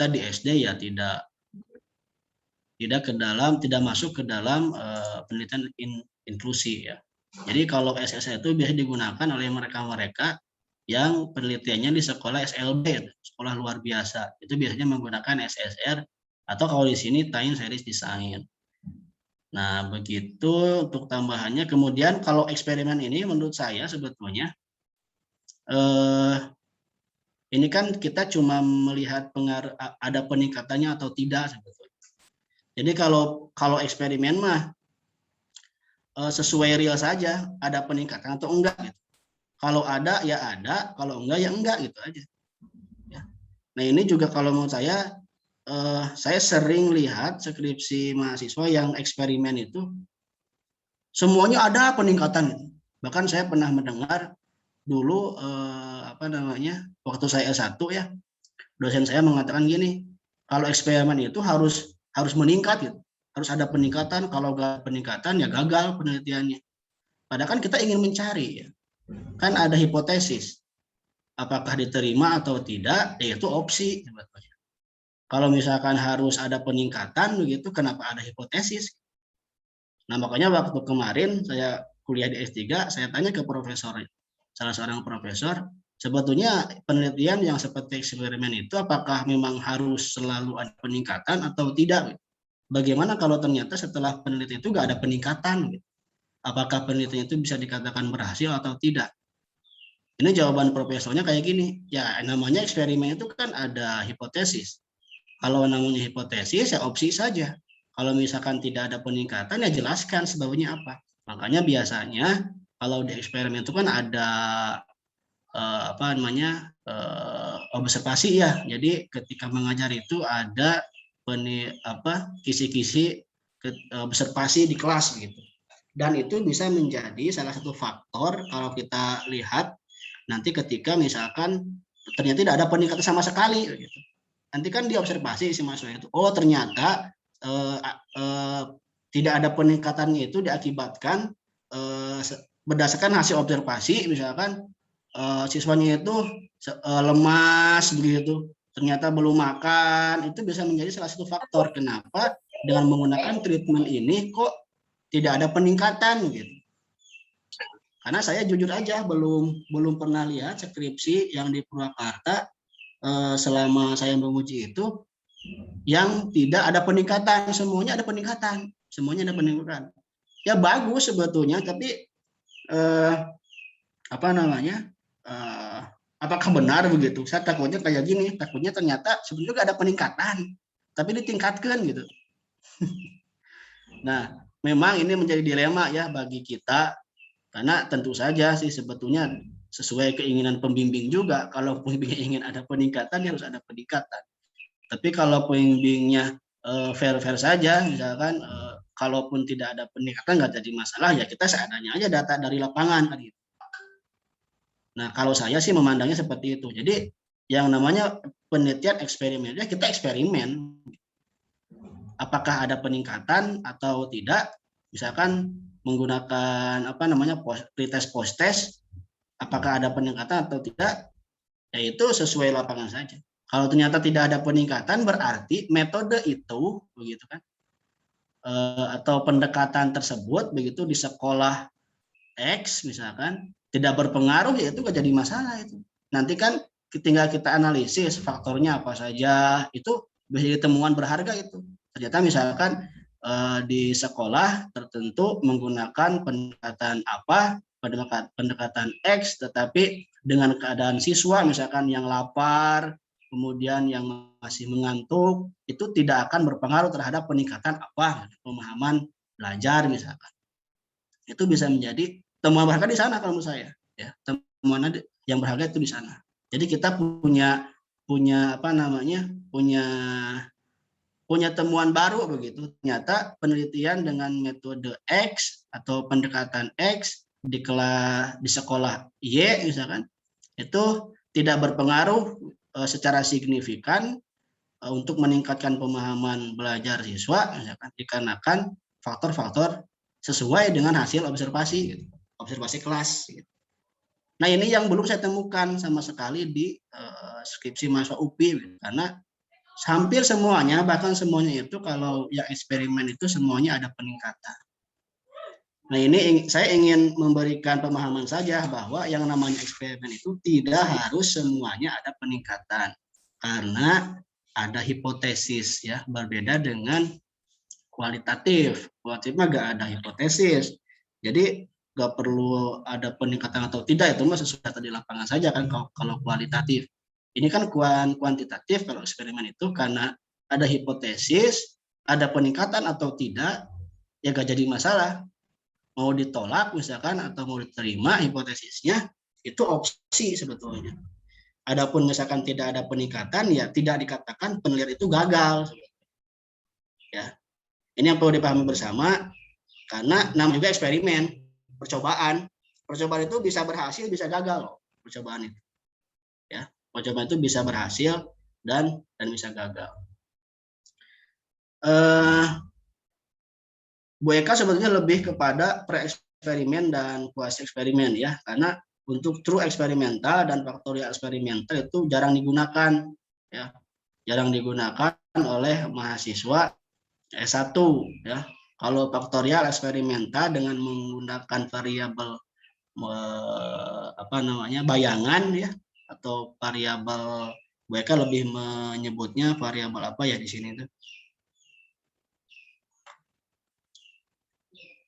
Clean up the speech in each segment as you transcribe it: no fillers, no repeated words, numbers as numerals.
kita di SD ya tidak masuk ke dalam penelitian inklusi ya. Jadi kalau SSR itu biasa digunakan oleh mereka-mereka yang penelitiannya di sekolah SLB, sekolah luar biasa. Itu biasanya menggunakan SSR atau kalau di sini time series design. Nah, begitu untuk tambahannya. Kemudian kalau eksperimen ini menurut saya sebetulnya ini kan kita cuma melihat pengaruh ada peningkatannya atau tidak sebetulnya. Jadi kalau eksperimen mah sesuai real saja, ada peningkatan atau enggak gitu. Kalau ada ya ada, kalau enggak ya enggak gitu aja. Ya. Nah ini juga kalau menurut saya sering lihat skripsi mahasiswa yang eksperimen itu semuanya ada peningkatan gitu. Bahkan saya pernah mendengar dulu waktu saya S1 ya, dosen saya mengatakan gini, kalau eksperimen itu harus meningkat gitu. Harus ada peningkatan, kalau enggak peningkatan ya gagal penelitiannya. Padahal kan kita ingin mencari ya. Kan ada hipotesis. Apakah diterima atau tidak, itu opsi sebetulnya. Kalau misalkan harus ada peningkatan begitu, kenapa ada hipotesis? Nah, makanya waktu kemarin saya kuliah di S3, saya tanya ke profesor, salah seorang profesor, sebetulnya penelitian yang seperti eksperimen itu apakah memang harus selalu ada peningkatan atau tidak? Bagaimana kalau ternyata setelah penelitian itu nggak ada peningkatan? Apakah penelitian itu bisa dikatakan berhasil atau tidak? Ini jawaban profesornya kayak gini, ya namanya eksperimen itu kan ada hipotesis. Kalau namanya hipotesis ya opsi saja. Kalau misalkan tidak ada peningkatan ya jelaskan sebabnya apa. Makanya biasanya kalau di eksperimen itu kan ada observasi ya. Jadi ketika mengajar itu ada kisi-kisi observasi di kelas gitu. Dan itu bisa menjadi salah satu faktor kalau kita lihat nanti ketika misalkan ternyata tidak ada peningkatan sama sekali gitu. Nanti kan diobservasi si mahasiswa itu, oh ternyata tidak ada peningkatannya itu diakibatkan berdasarkan hasil observasi, misalkan siswanya itu lemas begitu, ternyata belum makan, itu bisa menjadi salah satu faktor kenapa dengan menggunakan treatment ini kok tidak ada peningkatan gitu. Karena saya jujur aja belum pernah lihat skripsi yang di Purwakarta selama saya menguji itu yang tidak ada peningkatan, semuanya ada peningkatan, ya bagus sebetulnya, tapi apakah benar begitu? Saya takutnya kayak gini, takutnya ternyata sebetulnya ada peningkatan tapi ditingkatkan gitu. Nah memang ini menjadi dilema ya bagi kita, karena tentu saja sih sebetulnya sesuai keinginan pembimbing juga, kalau pembimbing ingin ada peningkatan ya harus ada peningkatan. Tapi kalau pembimbingnya fair-fair saja, misalkan kalaupun tidak ada peningkatan nggak jadi masalah, ya kita seadanya aja data dari lapangan. Nah kalau saya sih memandangnya seperti itu. Jadi yang namanya penelitian eksperimennya kita eksperimen. Apakah ada peningkatan atau tidak? Misalkan menggunakan pretest post-test, apakah ada peningkatan atau tidak? Yaitu sesuai lapangan saja. Kalau ternyata tidak ada peningkatan berarti metode itu begitu kan atau pendekatan tersebut begitu di sekolah X misalkan tidak berpengaruh, ya itu nggak jadi masalah itu. Nanti kan tinggal kita analisis faktornya apa saja, itu bisa jadi temuan berharga itu. Ternyata misalkan di sekolah tertentu menggunakan pendekatan apa, pendekatan X, tetapi dengan keadaan siswa misalkan yang lapar, kemudian yang masih mengantuk, itu tidak akan berpengaruh terhadap peningkatan apa pemahaman belajar misalkan. Itu bisa menjadi temuan berharga di sana kalau menurut saya. Ya, temuan yang berharga itu di sana. Jadi kita punya temuan baru begitu. Ternyata penelitian dengan metode X atau pendekatan X di sekolah Y misalkan itu tidak berpengaruh secara signifikan untuk meningkatkan pemahaman belajar siswa misalkan dikarenakan faktor-faktor sesuai dengan hasil observasi kelas gitu. Nah ini yang belum saya temukan sama sekali di skripsi mahasiswa UPI karena Hampir semuanya, bahkan semuanya itu kalau yang eksperimen itu semuanya ada peningkatan. Nah, ini saya ingin memberikan pemahaman saja bahwa yang namanya eksperimen itu tidak harus semuanya ada peningkatan. Karena ada hipotesis ya, berbeda dengan kualitatif. Kualitatif mah gak ada hipotesis. Jadi gak perlu ada peningkatan atau tidak, itu mah sesuai di lapangan saja kan kalau kualitatif. Ini kan kuantitatif kalau eksperimen itu karena ada hipotesis, ada peningkatan atau tidak, ya gak jadi masalah. Mau ditolak misalkan atau mau diterima hipotesisnya, itu opsi sebetulnya. Adapun misalkan tidak ada peningkatan, ya tidak dikatakan penelitian itu gagal. Ya, ini yang perlu dipahami bersama, karena namanya juga eksperimen, percobaan. Percobaan itu bisa berhasil, bisa gagal loh. Percobaan itu, ya, percobaan itu bisa berhasil dan bisa gagal. Bu Eka sebetulnya lebih kepada pre-eksperimen dan kuasi eksperimen ya, karena untuk true eksperimental dan faktorial eksperimental itu jarang digunakan ya, jarang digunakan oleh mahasiswa S1 ya. Kalau faktorial eksperimental dengan menggunakan variabel bayangan ya, atau variabel, mereka lebih menyebutnya variabel apa ya di sini tuh,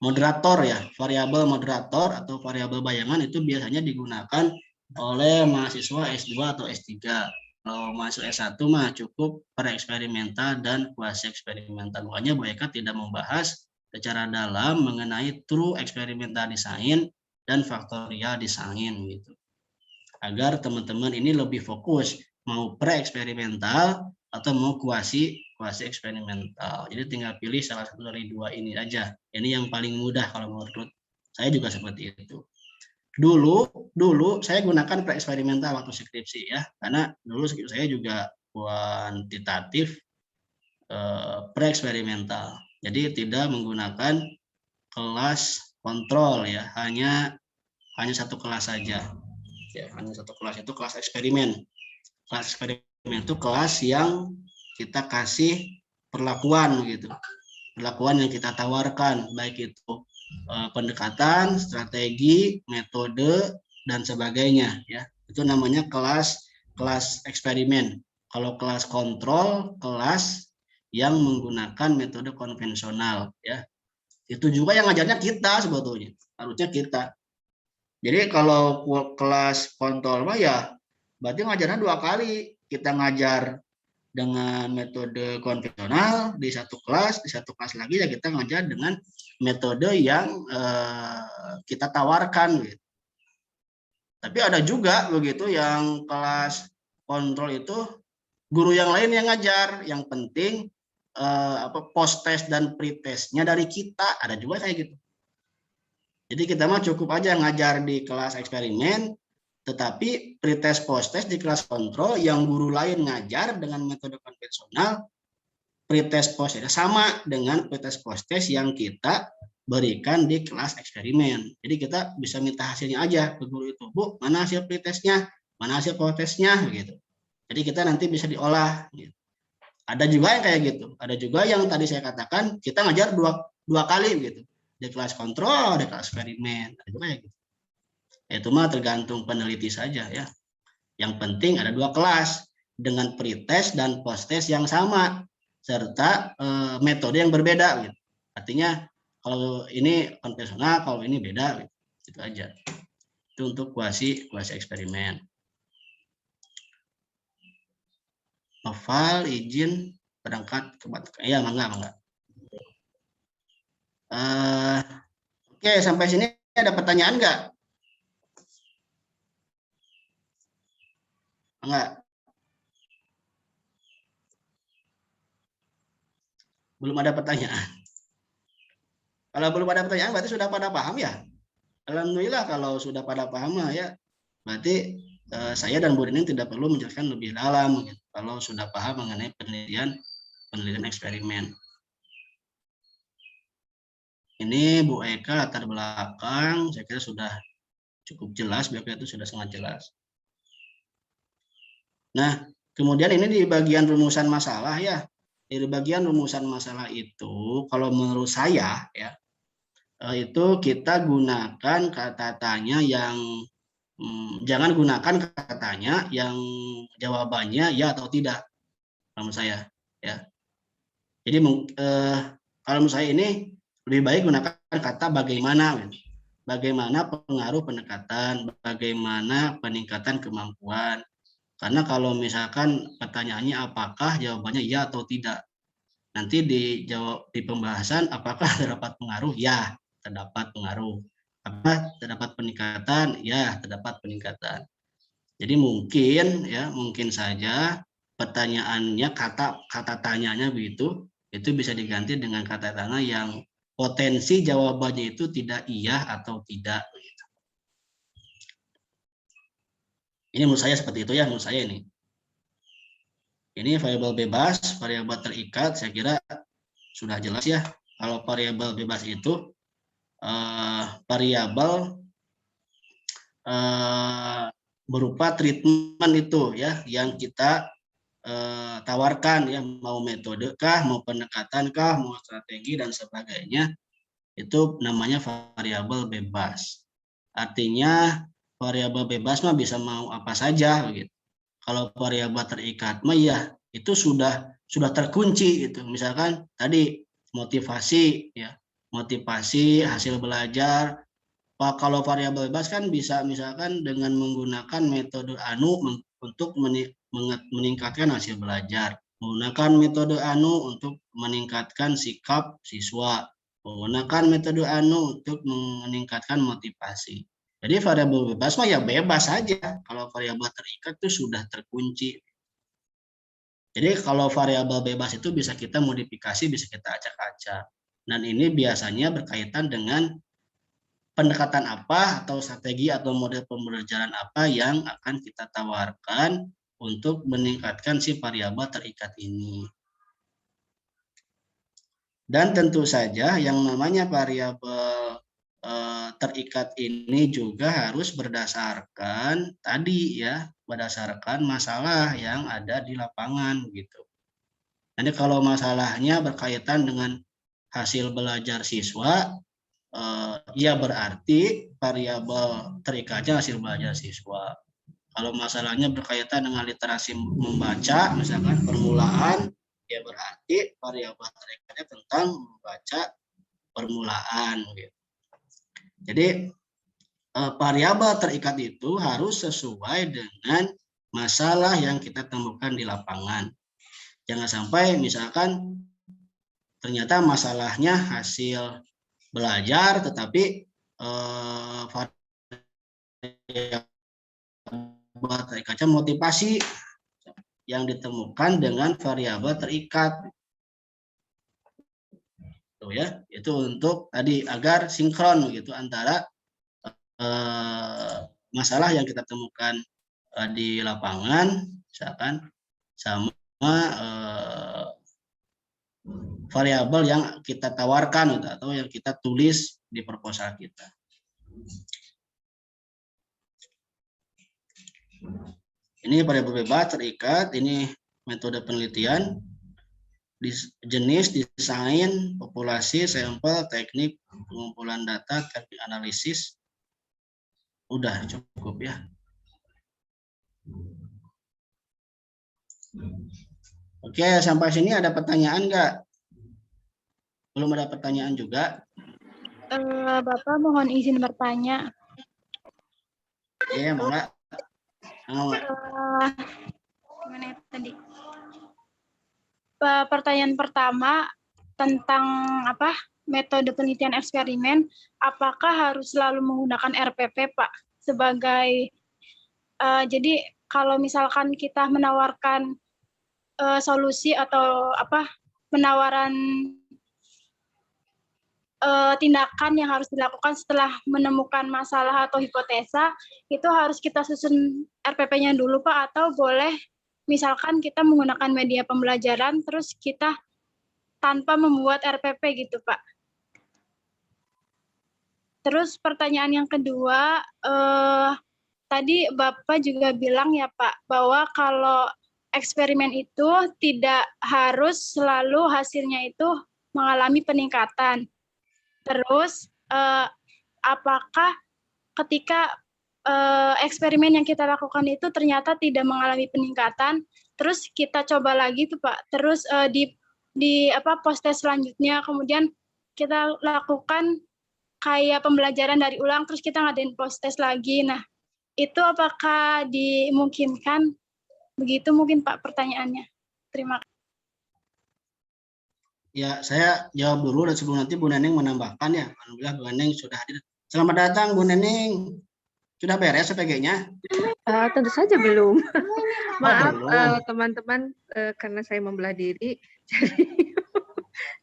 moderator ya, variabel moderator atau variabel bayangan itu biasanya digunakan oleh mahasiswa S2 atau S3. Kalau mahasiswa S1 mah cukup pre-eksperimental dan kuasi eksperimental. Makanya Bu Eka tidak membahas secara dalam mengenai true experimental design dan faktorial design gitu. Agar teman-teman ini lebih fokus mau pre-eksperimental atau mau kuasi eksperimental. Jadi tinggal pilih salah satu dari dua ini aja. Ini yang paling mudah kalau menurut saya juga seperti itu. Dulu saya gunakan pre-eksperimental waktu skripsi ya, karena dulu skripsi saya juga kuantitatif pre-eksperimental. Jadi tidak menggunakan kelas kontrol ya, hanya satu kelas saja. Ya, hanya satu kelas, itu kelas eksperimen. Kelas eksperimen itu kelas yang kita kasih perlakuan gitu, perlakuan yang kita tawarkan, baik itu pendekatan, strategi, metode dan sebagainya ya. Itu namanya kelas eksperimen. Kalau kelas kontrol, kelas yang menggunakan metode konvensional ya. Itu juga yang ngajarnya kita sebetulnya, harusnya kita. Jadi kalau kelas kontrol mah ya berarti ngajarnya 2 kali. Kita ngajar dengan metode konvensional di satu kelas lagi ya kita ngajar dengan metode yang kita tawarkan gitu. Tapi ada juga begitu yang kelas kontrol itu guru yang lain yang ngajar, yang penting post test dan pre testnya dari kita, ada juga kayak gitu. Jadi kita mah cukup aja ngajar di kelas eksperimen, tetapi pretest post-test di kelas kontrol yang guru lain ngajar dengan metode konvensional, pretest post-test sama dengan pretest post-test yang kita berikan di kelas eksperimen. Jadi kita bisa minta hasilnya aja ke guru itu, Bu, mana hasil pretestnya, mana hasil post-testnya, gitu. Jadi kita nanti bisa diolah. Gitu. Ada juga yang kayak gitu. Ada juga yang tadi saya katakan kita ngajar dua kali gitu, di kelas kontrol, di kelas eksperimen. Ada juga yang gitu. Itu mah tergantung peneliti saja ya. Yang penting ada 2 kelas dengan pretest dan post-test yang sama serta metode yang berbeda gitu. Artinya kalau ini konvensional, kalau ini beda gitu. Itu aja. Itu untuk kuasi eksperimen. Novel izin berangkat ke Batak. Iya, mangga. Oke, sampai sini ada pertanyaan nggak? Enggak. Belum ada pertanyaan. Kalau belum ada pertanyaan berarti sudah pada paham ya? Alhamdulillah kalau sudah pada paham ya, berarti saya dan Bu Rining tidak perlu menjelaskan lebih dalam gitu, kalau sudah paham mengenai penelitian eksperimen. Ini Bu Eka latar belakang, saya kira sudah cukup jelas, Bu Eka itu sudah sangat jelas. Nah, Kemudian ini di bagian rumusan masalah ya. Di bagian rumusan masalah itu kalau menurut saya ya, itu kita gunakan kata tanya yang jangan gunakan katanya yang jawabannya ya atau tidak, menurut saya ya. Jadi kalau menurut saya ini lebih baik gunakan kata bagaimana, bagaimana pengaruh pendekatan, bagaimana peningkatan kemampuan. Karena kalau misalkan pertanyaannya apakah, jawabannya ya atau tidak. Nanti dijawab di pembahasan apakah terdapat pengaruh, ya terdapat pengaruh. Apa terdapat peningkatan, ya terdapat peningkatan. Jadi mungkin ya, mungkin saja pertanyaannya kata tanyanya begitu, itu bisa diganti dengan kata tanya yang potensi jawabannya itu tidak iya atau tidak. Ini menurut saya seperti itu ya, menurut saya ini. Ini variabel bebas, variabel terikat, saya kira sudah jelas ya. Kalau variabel bebas itu variabel berupa treatment itu ya, yang kita tawarkan ya, mau metode kah, mau pendekatan kah, mau strategi dan sebagainya, itu namanya variabel bebas. Artinya variabel bebas mah bisa mau apa saja begitu. Kalau variabel terikat mah ya itu sudah terkunci gitu. Misalkan tadi motivasi ya, motivasi hasil belajar. Kalau variabel bebas kan bisa misalkan dengan menggunakan metode ANU untuk meningkatkan hasil belajar, menggunakan metode ANU untuk meningkatkan sikap siswa, menggunakan metode ANU untuk meningkatkan motivasi. Jadi variabel bebas mah ya bebas saja. Kalau variabel terikat itu sudah terkunci. Jadi kalau variabel bebas itu bisa kita modifikasi, bisa kita acak-acak. Dan ini biasanya berkaitan dengan pendekatan apa atau strategi atau model pembelajaran apa yang akan kita tawarkan untuk meningkatkan si variabel terikat ini. Dan tentu saja yang namanya variabel terikat ini juga harus berdasarkan tadi ya, berdasarkan masalah yang ada di lapangan gitu. Nanti kalau masalahnya berkaitan dengan hasil belajar siswa, ya berarti variabel terikatnya hasil belajar siswa. Kalau masalahnya berkaitan dengan literasi membaca, misalkan permulaan, ya berarti variabel terikatnya tentang membaca permulaan. Gitu. Jadi variabel terikat itu harus sesuai dengan masalah yang kita temukan di lapangan. Jangan sampai misalkan ternyata masalahnya hasil belajar, tetapi variabel terikatnya motivasi yang ditemukan dengan variabel terikat. Tuh ya, itu untuk tadi agar sinkron gitu antara masalah yang kita temukan di lapangan, misalkan sama variabel yang kita tawarkan atau yang kita tulis di proposal kita. Ini variabel bebas terikat, ini metode penelitian, jenis, desain, populasi, sampel, teknik pengumpulan data, teknik analisis. Udah cukup ya. Oke, sampai sini ada pertanyaan nggak? Belum ada pertanyaan juga? Bapak mohon izin bertanya. Iya, Mbak. Gimana ya tadi? Pertanyaan pertama tentang apa? Metode penelitian eksperimen, apakah harus selalu menggunakan RPP, Pak? Sebagai jadi kalau misalkan kita menawarkan solusi atau apa penawaran tindakan yang harus dilakukan setelah menemukan masalah atau hipotesa, itu harus kita susun RPP-nya dulu, Pak, atau boleh misalkan kita menggunakan media pembelajaran terus kita tanpa membuat RPP gitu, Pak. Terus pertanyaan yang kedua, tadi Bapak juga bilang ya Pak, bahwa kalau eksperimen itu tidak harus selalu hasilnya itu mengalami peningkatan. Terus apakah ketika eksperimen yang kita lakukan itu ternyata tidak mengalami peningkatan, terus kita coba lagi tuh Pak, terus di post test selanjutnya, kemudian kita lakukan kayak pembelajaran dari ulang, terus kita ngadain post test lagi. Nah, itu apakah dimungkinkan? Begitu mungkin Pak pertanyaannya. Terima kasih. Ya, saya jawab dulu dan sebelum nanti Bu Neneng menambahkan ya. Alhamdulillah Bu Neneng sudah hadir. Selamat datang Bu Neneng. Sudah beres SPG-nya? Tentu saja belum. Maaf belum. teman-teman, karena saya membelah diri,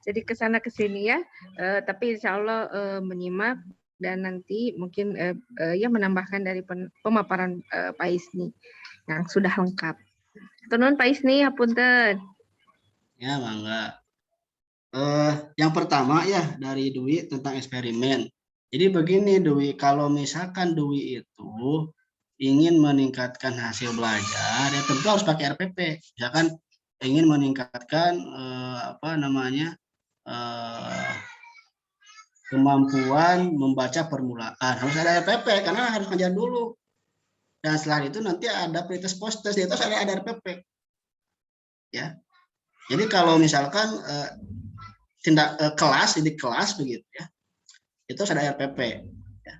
jadi kesana kesini ya. Tapi insya Allah menyimak dan nanti mungkin ya menambahkan dari pemaparan Pak Isni yang sudah lengkap. Turun Pak Isni, hapunten. Ya, mangga. Yang pertama ya dari Dwi tentang eksperimen. Jadi begini Dwi, kalau misalkan Dwi itu ingin meningkatkan hasil belajar, ya tentu harus pakai RPP. Misalkan ingin meningkatkan kemampuan membaca permulaan, harus ada RPP karena harus ngajar dulu. Dan setelah itu nanti ada pretest post test, itu harus ada RPP. Ya. Jadi kalau misalkan kelas begitu ya, itu harus ada RPP. Ya.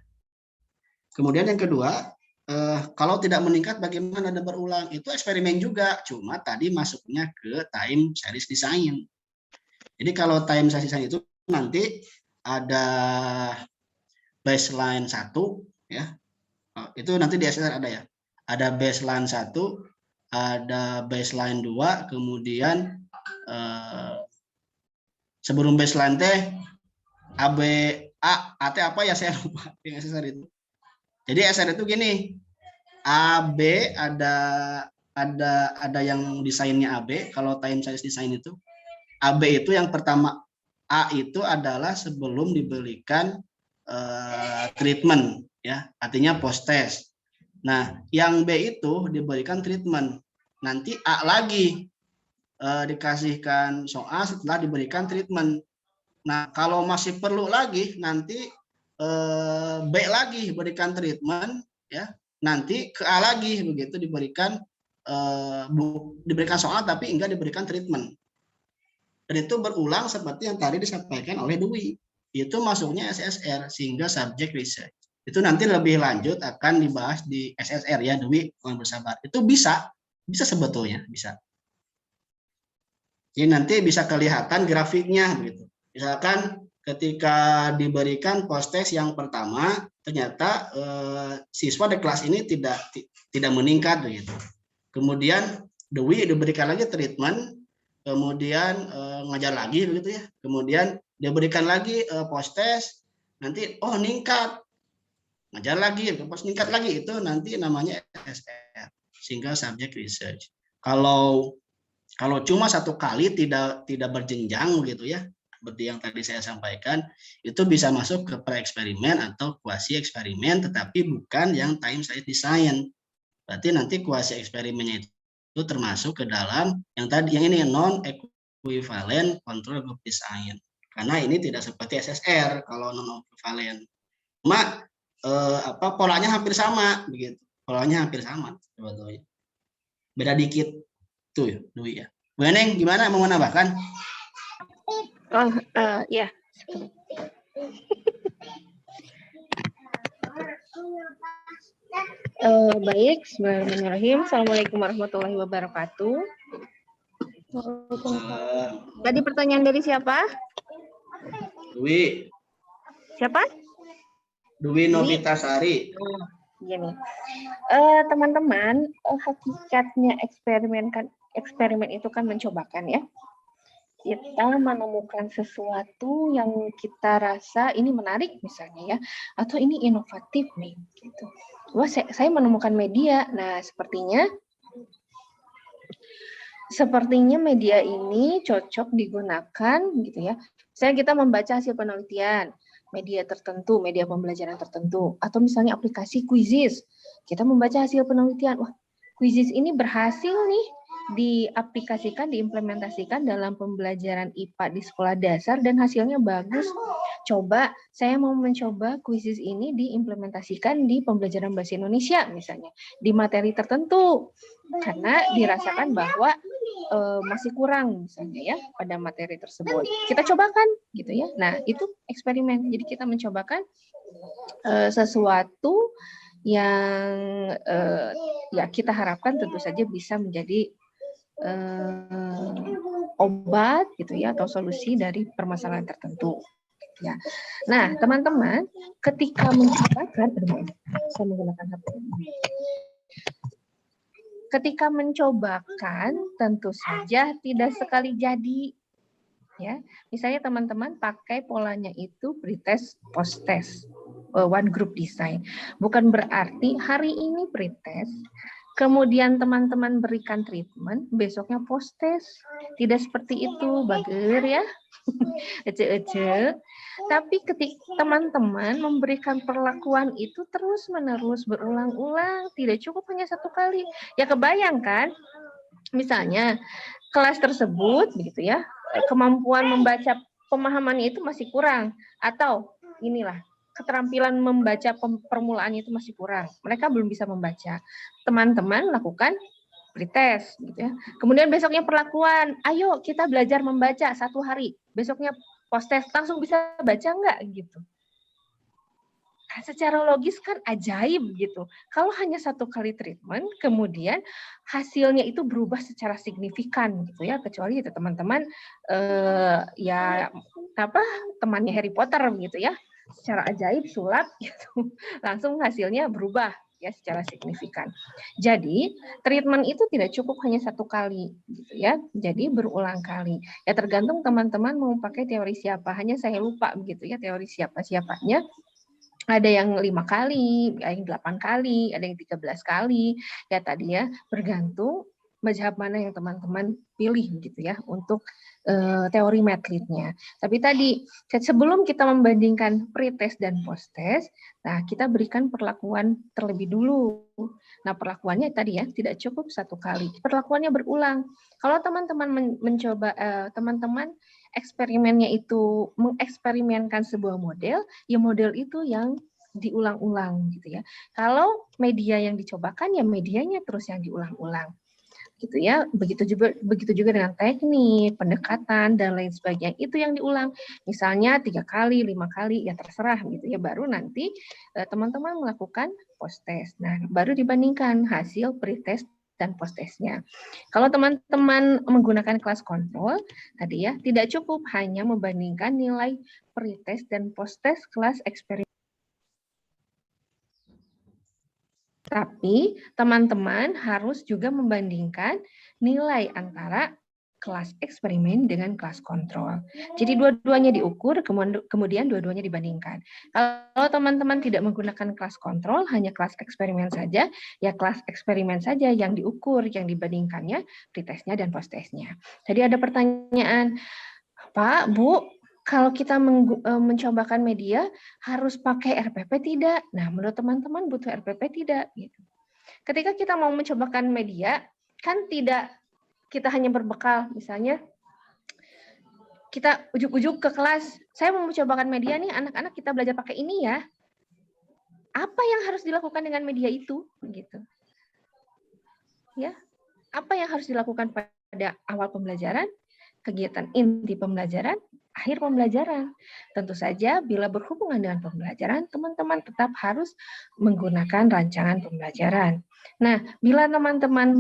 Kemudian yang kedua, kalau tidak meningkat bagaimana ada berulang, itu eksperimen juga, cuma tadi masuknya ke time series design. Jadi kalau time series design itu nanti ada baseline 1 ya, itu nanti di SSR ada ya, ada baseline 1, ada baseline 2, kemudian sebelum baseline teh AT apa ya, saya lupa yang SSR itu. Jadi SSR itu gini, AB ada yang desainnya AB. Kalau time series design itu AB itu yang pertama, A itu adalah sebelum diberikan treatment ya, artinya post test. Nah, yang B itu diberikan treatment. Nanti A lagi dikasihkan soal setelah diberikan treatment. Nah, kalau masih perlu lagi nanti B lagi berikan treatment ya. Nanti ke A lagi begitu diberikan soal tapi enggak diberikan treatment. Dan itu berulang seperti yang tadi disampaikan oleh Dwi. Itu masuknya SSR sehingga subject research. Itu nanti lebih lanjut akan dibahas di SSR ya, Dwi, mohon bersabar. Itu bisa sebetulnya, bisa. Jadi nanti bisa kelihatan grafiknya begitu. Misalkan ketika diberikan post test yang pertama ternyata siswa di kelas ini tidak meningkat begitu. Kemudian Dwi diberikan lagi treatment, kemudian ngajar lagi begitu ya. Kemudian dia berikan lagi post test, nanti meningkat. Ngajar lagi, post meningkat lagi, itu nanti namanya SSR, sehingga subject research. Kalau cuma satu kali tidak berjenjang begitu ya, seperti yang tadi saya sampaikan, itu bisa masuk ke pre-eksperimen atau kuasi eksperimen, tetapi bukan yang time series design. Berarti nanti kuasi eksperimennya itu termasuk ke dalam yang ini non equivalent control group design. Karena ini tidak seperti SSR kalau non equivalent. Cuma polanya hampir sama begitu. Polanya hampir sama sebetulnya. Beda dikit tuh ya, Dwi ya. Bu Neneng gimana, mau menambahkan? Ya. Baik, bismillahirrahmanirrahim. Assalamualaikum warahmatullahi wabarakatuh. Tadi pertanyaan dari siapa? Dwi. Siapa? Dwi Novitasari. Gini, teman-teman, hakikatnya eksperimen itu kan mencobakan ya. Kita menemukan sesuatu yang kita rasa ini menarik misalnya ya, atau ini inovatif nih gitu. Wah, saya menemukan media. Nah, sepertinya media ini cocok digunakan gitu ya. Misalnya kita membaca hasil penelitian media tertentu, media pembelajaran tertentu, atau misalnya aplikasi Quizizz. Kita membaca hasil penelitian, wah, Quizizz ini berhasil nih diaplikasikan, diimplementasikan dalam pembelajaran IPA di sekolah dasar dan hasilnya bagus. Coba, saya mau mencoba kuisis ini diimplementasikan di pembelajaran bahasa Indonesia misalnya, di materi tertentu, karena dirasakan bahwa masih kurang misalnya ya pada materi tersebut. Kita cobakan gitu ya. Nah, itu eksperimen. Jadi kita mencobakan sesuatu yang ya kita harapkan tentu saja bisa menjadi obat gitu ya atau solusi dari permasalahan tertentu. Ya. Nah, teman-teman, ketika mencobakan, saya menggunakan HP. Ketika mencobakan, tentu saja tidak sekali jadi. Ya, misalnya teman-teman pakai polanya itu pretest, post-test, one group design. Bukan berarti hari ini pretest, kemudian teman-teman berikan treatment, besoknya post-test. Tidak seperti itu, bager ya. Ece-ece. Tapi ketika teman-teman memberikan perlakuan itu terus-menerus berulang-ulang, tidak cukup hanya satu kali. Ya kebayangkan, misalnya kelas tersebut begitu ya, kemampuan membaca pemahamannya itu masih kurang, atau inilah keterampilan membaca permulaannya itu masih kurang. Mereka belum bisa membaca. Teman-teman lakukan pretest gitu ya. Kemudian besoknya perlakuan, ayo kita belajar membaca 1 hari. Besoknya post-test, langsung bisa baca enggak gitu. Nah, secara logis kan ajaib gitu. Kalau hanya 1 kali treatment, kemudian hasilnya itu berubah secara signifikan gitu ya. Kecuali itu teman-teman ya apa temannya Harry Potter gitu ya. Secara ajaib sulap gitu. Langsung hasilnya berubah ya secara signifikan. Jadi treatment itu tidak cukup hanya 1 kali gitu ya. Jadi berulang kali. Ya tergantung teman-teman mau pakai teori siapa. Hanya saya lupa begitu ya teori siapanya. Ada yang 5 kali, ada yang 8 kali, ada yang 13 kali. Ya tadi ya bergantung mazhab mana yang teman-teman pilih gitu ya untuk teori medlitnya. Tapi tadi sebelum kita membandingkan pretest dan posttest, nah kita berikan perlakuan terlebih dulu. Nah perlakuannya tadi ya tidak cukup 1 kali, perlakuannya berulang. Kalau teman-teman mencoba, teman-teman eksperimennya itu mengeksperimenkan sebuah model, ya model itu yang diulang-ulang gitu ya. Kalau media yang dicobakan ya medianya terus yang diulang-ulang. Gitu ya. Begitu juga dengan teknik, pendekatan dan lain sebagainya. Itu yang diulang. Misalnya 3 kali, 5 kali ya terserah gitu ya. Baru nanti teman-teman melakukan post-test. Nah, baru dibandingkan hasil pre-test dan post-testnya. Kalau teman-teman menggunakan kelas kontrol, tadi ya, tidak cukup hanya membandingkan nilai pre-test dan post-test kelas eksperimen. Tapi teman-teman harus juga membandingkan nilai antara kelas eksperimen dengan kelas kontrol. Jadi dua-duanya diukur, kemudian dua-duanya dibandingkan. Kalau teman-teman tidak menggunakan kelas kontrol, hanya kelas eksperimen saja, ya kelas eksperimen saja yang diukur, yang dibandingkannya, pretestnya dan posttestnya. Jadi ada pertanyaan, Pak, Bu, kalau kita mencobakan media, harus pakai RPP tidak? Nah, menurut teman-teman butuh RPP tidak? Gitu. Ketika kita mau mencobakan media, kan tidak kita hanya berbekal, misalnya kita ujuk-ujuk ke kelas, saya mau mencobakan media nih, anak-anak kita belajar pakai ini ya. Apa yang harus dilakukan dengan media itu? Gitu. Ya, apa yang harus dilakukan pada awal pembelajaran, kegiatan inti pembelajaran, akhir pembelajaran. Tentu saja bila berhubungan dengan pembelajaran, teman-teman tetap harus menggunakan rancangan pembelajaran. Nah, bila teman-teman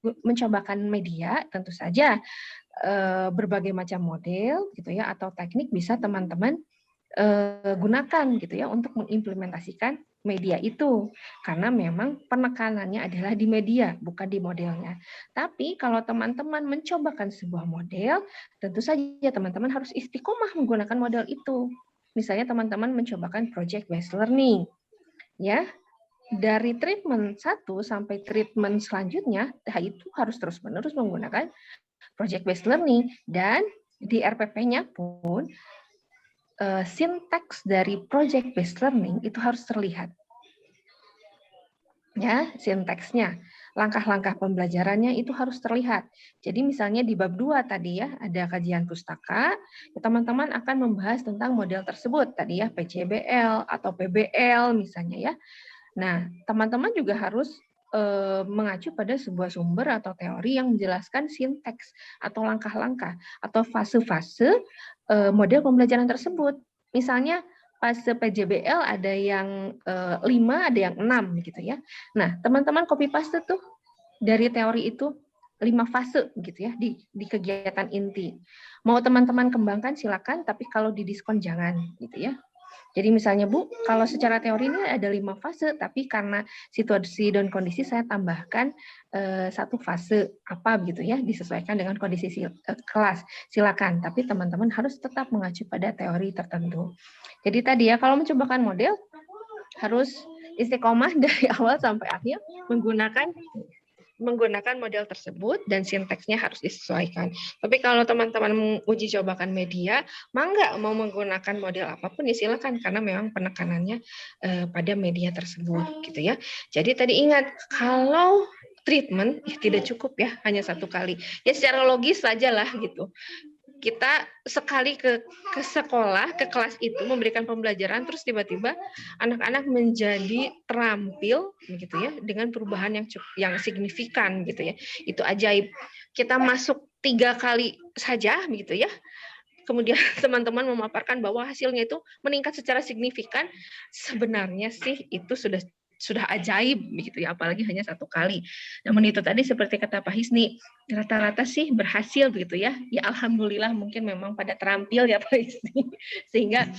mencobakan media, tentu saja berbagai macam model gitu ya atau teknik bisa teman-teman gunakan gitu ya untuk mengimplementasikan media itu, karena memang penekanannya adalah di media bukan di modelnya. Tapi kalau teman-teman mencobakan sebuah model, tentu saja teman-teman harus istiqomah menggunakan model itu. Misalnya teman-teman mencobakan project based learning, ya. Dari treatment 1 sampai treatment selanjutnya, itu harus terus-menerus menggunakan project based learning, dan di RPP-nya pun sintaks dari project based learning itu harus terlihat. Ya, sintaksnya. langkah-langkah pembelajarannya itu harus terlihat. Jadi misalnya di bab 2 tadi ya, ada kajian pustaka, teman-teman akan membahas tentang model tersebut tadi ya, PCBL atau PBL misalnya ya. Nah, teman-teman juga harus mengacu pada sebuah sumber atau teori yang menjelaskan sinteks atau langkah-langkah atau fase-fase model pembelajaran tersebut. Misalnya fase PJBL ada yang 5, ada yang 6 gitu ya. Nah, teman-teman copy paste tuh dari teori itu 5 fase gitu ya di kegiatan inti. Mau teman-teman kembangkan silakan, tapi kalau didiskon jangan gitu ya. Jadi misalnya Bu, kalau secara teori ini ada 5 fase, tapi karena situasi dan kondisi saya tambahkan 1 fase apa begitu ya, disesuaikan dengan kondisi kelas. Silakan, tapi teman-teman harus tetap mengacu pada teori tertentu. Jadi tadi ya, kalau mencobakan model harus istiqomah dari awal sampai akhir menggunakan model tersebut dan sinteksnya harus disesuaikan. Tapi kalau teman-teman uji cobakan media, mangga mau menggunakan model apapun ya silakan karena memang penekanannya pada media tersebut gitu ya. Jadi tadi ingat kalau treatment ya tidak cukup ya hanya 1 kali. Ya secara logis sajalah gitu. Kita sekali ke sekolah, ke kelas itu memberikan pembelajaran, terus tiba-tiba anak-anak menjadi terampil gitu ya dengan perubahan yang signifikan gitu ya. Itu ajaib. Kita masuk 3 kali saja gitu ya. Kemudian teman-teman memaparkan bahwa hasilnya itu meningkat secara signifikan. Sebenarnya sih itu sudah ajaib gitu ya, apalagi hanya 1 kali. Namun itu tadi seperti kata Pak Hisni, rata-rata sih berhasil begitu ya. Ya alhamdulillah mungkin memang pada terampil ya Pak Hisni, sehingga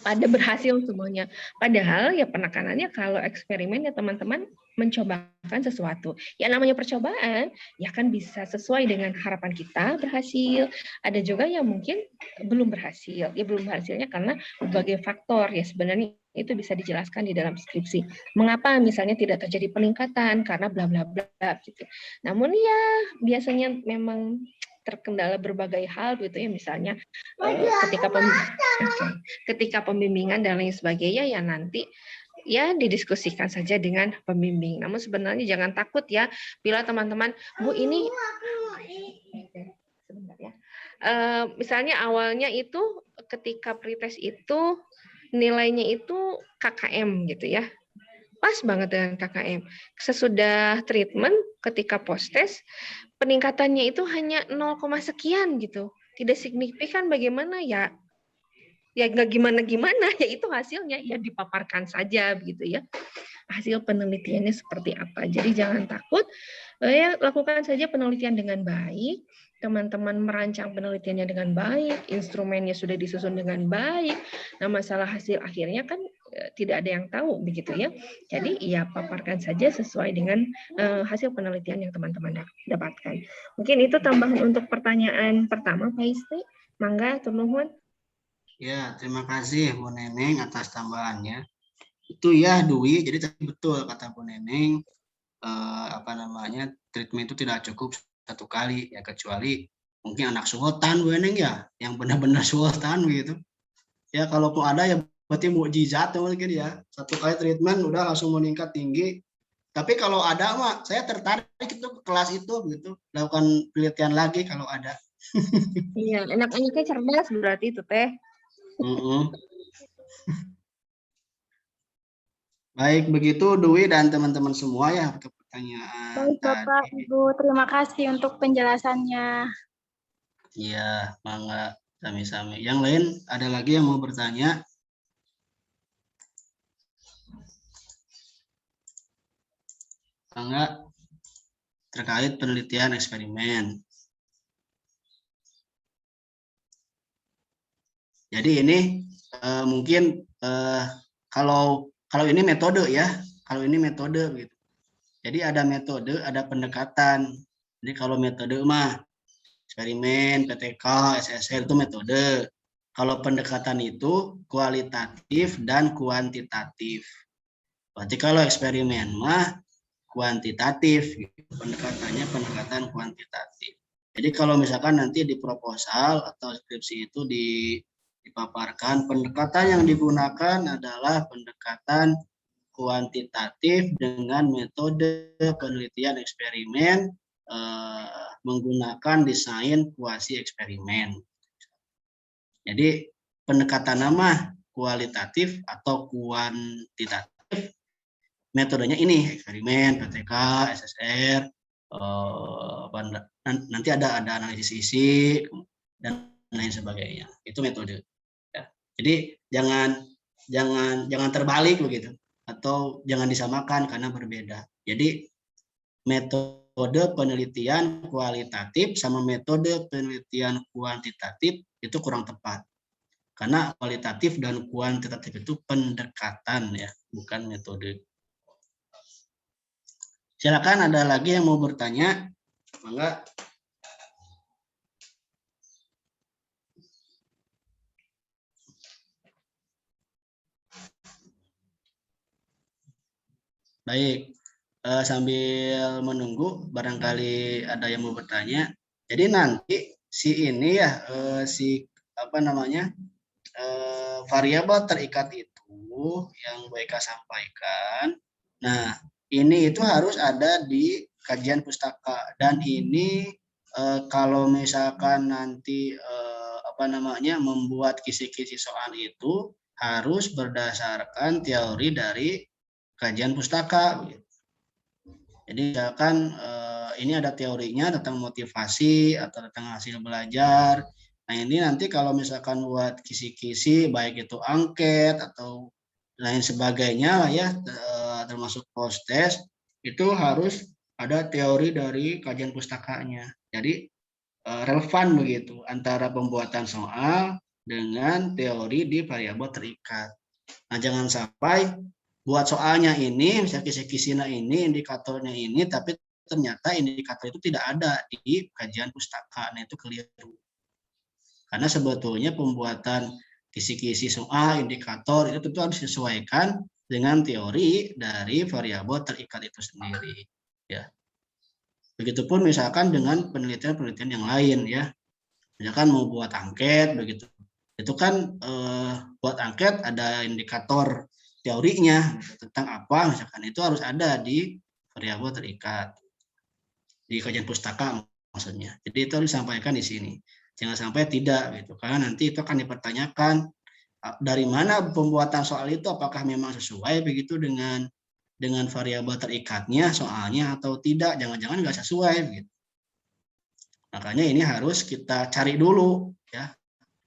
pada berhasil semuanya. Padahal ya penekanannya kalau eksperimen ya teman-teman mencobakan sesuatu. Ya namanya percobaan, ya kan bisa sesuai dengan harapan kita berhasil. Ada juga yang mungkin belum berhasil. Ya belum berhasilnya karena berbagai faktor. Ya sebenarnya itu bisa dijelaskan di dalam skripsi. Mengapa misalnya tidak terjadi peningkatan karena bla bla bla gitu. Namun ya biasanya memang terkendala berbagai hal gitu ya, misalnya ketika pembimbingan dan lain sebagainya ya nanti ya didiskusikan saja dengan pembimbing. Namun sebenarnya jangan takut ya bila teman-teman, Bu ini sebentar ya. Misalnya awalnya itu ketika pretest itu nilainya itu KKM gitu ya. Pas banget dengan KKM. Sesudah treatment ketika post-test peningkatannya itu hanya 0, sekian gitu. Tidak signifikan bagaimana ya. Ya nggak gimana-gimana, ya itu hasilnya ya dipaparkan saja begitu ya. Hasil penelitiannya seperti apa. Jadi jangan takut, ya lakukan saja penelitian dengan baik. Teman-teman merancang penelitiannya dengan baik, instrumennya sudah disusun dengan baik. Nah, masalah hasil akhirnya kan tidak ada yang tahu begitu ya. Jadi ya paparkan saja sesuai dengan hasil penelitian yang teman-teman dapatkan. Mungkin itu tambahan untuk pertanyaan pertama, Pak Isti. Mangga, tur nuhun. Ya, terima kasih Bu Neneng atas tambahannya. Itu ya Dwi, jadi betul kata Bu Neneng, treatment itu tidak cukup 1 kali ya, kecuali mungkin anak sultan Bu Neneng ya, yang benar-benar sultan gitu. Ya kalau mau ada ya berarti mukjizat mungkin ya, 1 kali treatment udah langsung meningkat tinggi. Tapi kalau ada mah saya tertarik itu ke kelas itu gitu, lakukan penelitian lagi kalau ada. Iya, anak-anaknya cerdas berarti itu teh. Baik, begitu Dwi dan teman-teman semua ya untuk pertanyaan. Baik Bapak, Ibu, terima kasih untuk penjelasannya. Iya, mangga sami-sami. Yang lain ada lagi yang mau bertanya? Mangga terkait penelitian eksperimen. Jadi ini mungkin kalau ini metode ya, kalau ini metode gitu. Jadi ada metode, ada pendekatan. Jadi kalau metode mah eksperimen, PTK, SSL itu metode. Kalau pendekatan itu kualitatif dan kuantitatif. Berarti kalau eksperimen mah kuantitatif, gitu. Pendekatannya pendekatan kuantitatif. Jadi kalau misalkan nanti di proposal atau skripsi itu dipaparkan, pendekatan yang digunakan adalah pendekatan kuantitatif dengan metode penelitian eksperimen menggunakan desain kuasi eksperimen. Jadi pendekatan nama kualitatif atau kuantitatif, metodenya ini eksperimen, PTK, SSR, nanti ada analisis isi dan lain sebagainya. Itu metode. Ya. Jadi jangan terbalik begitu, atau jangan disamakan karena berbeda. Jadi metode penelitian kualitatif sama metode penelitian kuantitatif itu kurang tepat. Karena kualitatif dan kuantitatif itu pendekatan ya, bukan metode. Silakan ada lagi yang mau bertanya? Mangga. Baik, sambil menunggu barangkali ada yang mau bertanya. Jadi nanti si ini ya, variabel terikat itu yang Bu Eka sampaikan. Nah, ini itu harus ada di kajian pustaka, dan ini kalau misalkan nanti membuat kisi-kisi soal itu harus berdasarkan teori dari kajian pustaka. Jadi misalkan ini ada teorinya tentang motivasi atau tentang hasil belajar. Nah ini nanti kalau misalkan buat kisi-kisi baik itu angket atau lain sebagainya ya, termasuk post test, itu harus ada teori dari kajian pustakanya. Jadi relevan begitu antara pembuatan soal dengan teori di variabel terikat. Nah jangan sampai buat soalnya ini, misalnya kisi-kisina ini, indikatornya ini, tapi ternyata indikator itu tidak ada di kajian pustaka. Nah itu keliru. Karena sebetulnya pembuatan kisi-kisi soal, indikator itu tentu harus disesuaikan dengan teori dari variabel terikat itu sendiri. Ya. Begitupun misalkan dengan penelitian-penelitian yang lain ya. Misalkan mau buat angket begitu. Itu kan buat angket ada indikator teorinya tentang apa, misalkan itu harus ada di variabel terikat di kajian pustaka maksudnya. Jadi itu harus disampaikan di sini. Jangan sampai tidak gitu, karena nanti itu akan dipertanyakan dari mana pembuatan soal itu, apakah memang sesuai begitu dengan variabel terikatnya soalnya atau tidak, jangan-jangan nggak sesuai gitu. Makanya ini harus kita cari dulu ya.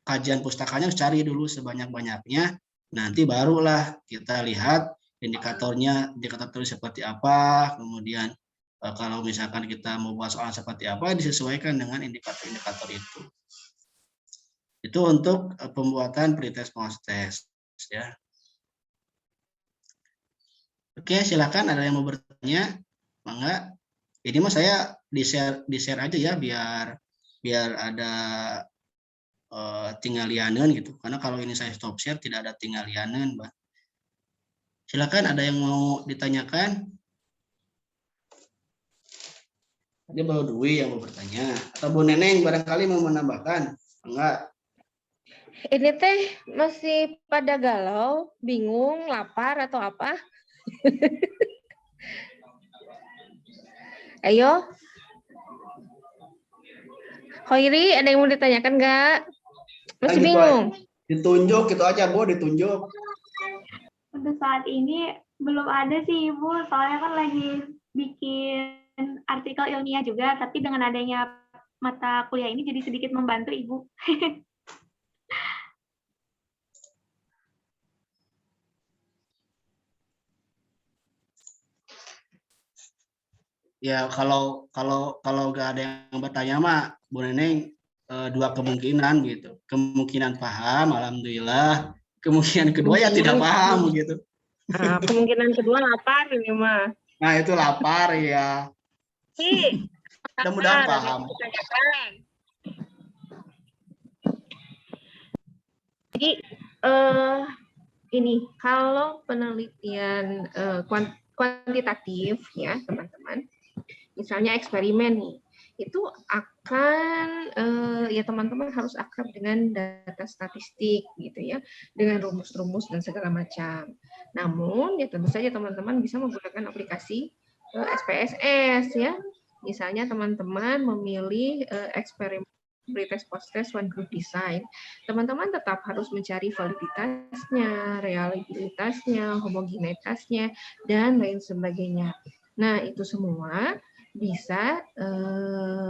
Kajian pustakanya harus cari dulu sebanyak-banyaknya, nanti barulah kita lihat indikator seperti apa, kemudian kalau misalkan kita mau buat soal seperti apa, disesuaikan dengan indikator-indikator itu. Itu untuk pembuatan pretest post test ya. Oke, silakan ada yang mau bertanya? Mangga. Ini mah saya di-share aja ya, biar ada tinggalianan gitu. Karena kalau ini saya stop share tidak ada tinggalianan, Mbak. Silakan ada yang mau ditanyakan? Ini baru Dwi yang mau bertanya. Atau Bu Neneng barangkali mau menambahkan? Enggak. Ini teh masih pada galau, bingung, lapar atau apa? Ayo. Khairi, ada yang mau ditanyakan nggak? Masih bingung? Ditunjuk gitu aja, Bu, ditunjuk. Untuk saat ini belum ada sih, Ibu. Soalnya kan lagi bikin artikel ilmiah juga, tapi dengan adanya mata kuliah ini jadi sedikit membantu, Ibu. Ya kalau nggak ada yang bertanya mah Bu Neneng dua kemungkinan gitu. Kemungkinan paham, alhamdulillah. Kemungkinan kedua ya tidak paham gitu. Nah, kemungkinan kedua lapar ini mah. Nah itu lapar ya. Mudah-mudahan paham. Jadi ini kalau penelitian kuantitatif ya teman-teman, misalnya eksperimen nih, itu akan ya teman-teman harus akrab dengan data statistik gitu ya, dengan rumus-rumus dan segala macam. Namun ya tentu saja teman-teman bisa menggunakan aplikasi SPSS ya. Misalnya teman-teman memilih eksperimen pretest post-test one group design, teman-teman tetap harus mencari validitasnya, reliabilitasnya, homogenitasnya, dan lain sebagainya. Nah, itu semua bisa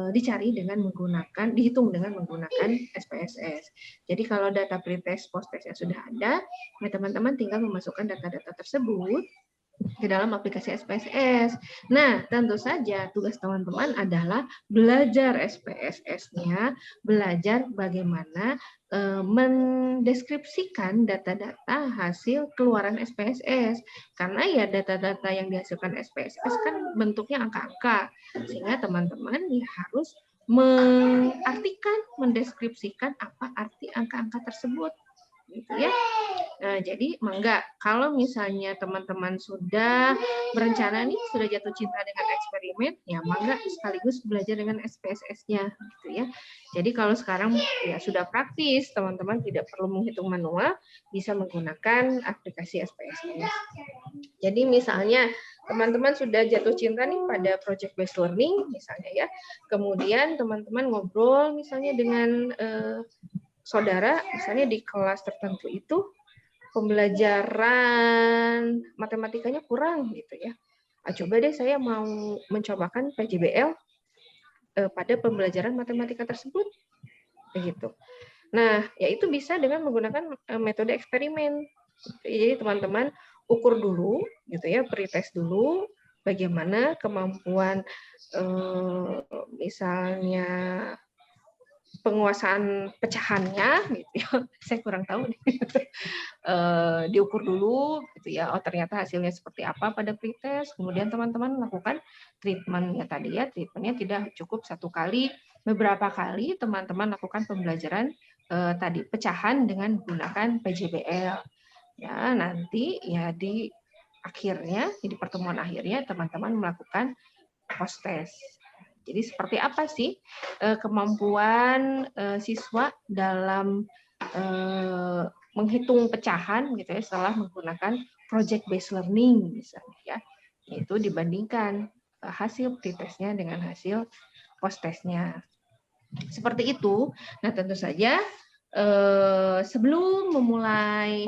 dicari dengan menggunakan, dihitung dengan menggunakan SPSS. Jadi kalau data pretest post-testnya sudah ada, ya teman-teman tinggal memasukkan data-data tersebut ke dalam aplikasi SPSS. Nah, tentu saja tugas teman-teman adalah belajar SPSS-nya, belajar bagaimana mendeskripsikan data-data hasil keluaran SPSS. Karena ya data-data yang dihasilkan SPSS kan bentuknya angka-angka, sehingga teman-teman ya harus mengartikan, mendeskripsikan apa arti angka-angka tersebut. Gitu ya. Nah, jadi mangga kalau misalnya teman-teman sudah berencana nih, sudah jatuh cinta dengan eksperimen, ya mangga sekaligus belajar dengan SPSS-nya gitu ya. Jadi kalau sekarang ya sudah praktis, teman-teman tidak perlu menghitung manual, bisa menggunakan aplikasi SPSS. Jadi misalnya teman-teman sudah jatuh cinta nih pada project based learning misalnya ya. Kemudian teman-teman ngobrol misalnya dengan saudara, misalnya di kelas tertentu itu pembelajaran matematikanya kurang gitu ya. Coba deh saya mau mencobakan PJBL pada pembelajaran matematika tersebut, begitu. Nah, ya itu bisa dengan menggunakan metode eksperimen. Jadi teman-teman ukur dulu, gitu ya, pretest dulu, bagaimana kemampuan misalnya penguasaan pecahannya gitu ya, saya kurang tahu diukur dulu gitu ya, oh ternyata hasilnya seperti apa pada pretest, kemudian teman-teman lakukan treatmentnya tadi ya, treatmentnya tidak cukup satu kali, beberapa kali teman-teman lakukan pembelajaran tadi pecahan dengan menggunakan PJBL ya, nanti ya di akhirnya di pertemuan akhirnya teman-teman melakukan post test. Jadi seperti apa sih kemampuan siswa dalam menghitung pecahan gitu ya setelah menggunakan project based learning misalnya ya. Itu dibandingkan hasil pretestnya dengan hasil post testnya. Seperti itu. Nah, tentu saja sebelum memulai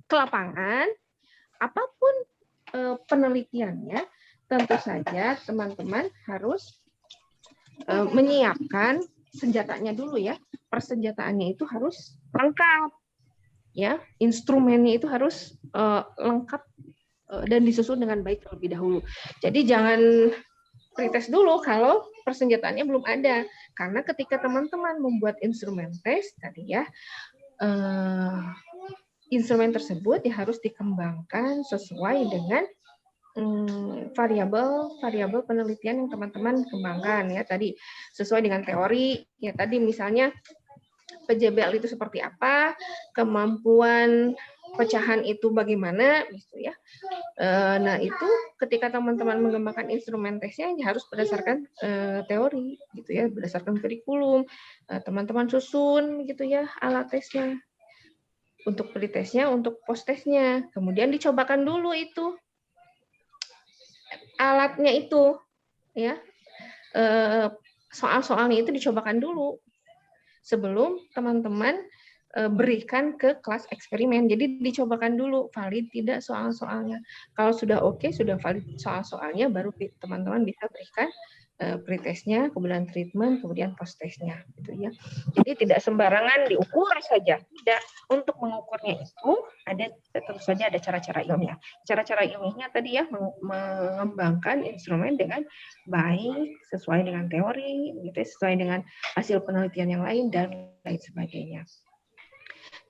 ke lapangan, apapun penelitiannya, tentu saja teman-teman harus menyiapkan senjatanya dulu ya. Persenjataannya itu harus lengkap, ya. Instrumennya itu harus lengkap dan disusun dengan baik terlebih dahulu. Jadi jangan pretest dulu kalau persenjataannya belum ada. Karena ketika teman-teman membuat instrumen tes tadi ya, instrumen tersebut ya harus dikembangkan sesuai dengan variabel penelitian yang teman-teman kembangkan ya tadi sesuai dengan teori ya tadi misalnya PJBL itu seperti apa, kemampuan pecahan itu bagaimana gitu ya. Nah, itu ketika teman-teman mengembangkan instrumen tesnya harus berdasarkan teori gitu ya, berdasarkan kurikulum. Teman-teman susun gitu ya alat tesnya. Untuk pretestnya, untuk post testnya. Kemudian dicobakan dulu itu alatnya itu ya. Soal-soalnya itu dicobakan dulu sebelum teman-teman berikan ke kelas eksperimen. Jadi dicobakan dulu valid tidak soal-soalnya. Kalau sudah oke, sudah valid soal-soalnya, baru teman-teman bisa berikan pretestnya, kemudian treatment, kemudian post testnya, gitu ya. Jadi tidak sembarangan diukur saja. Tidak. Untuk mengukurnya itu ada tentu saja ada cara-cara ilmiah. Cara-cara ilmiahnya tadi ya mengembangkan instrumen dengan baik, sesuai dengan teori, gitu, sesuai dengan hasil penelitian yang lain dan lain sebagainya.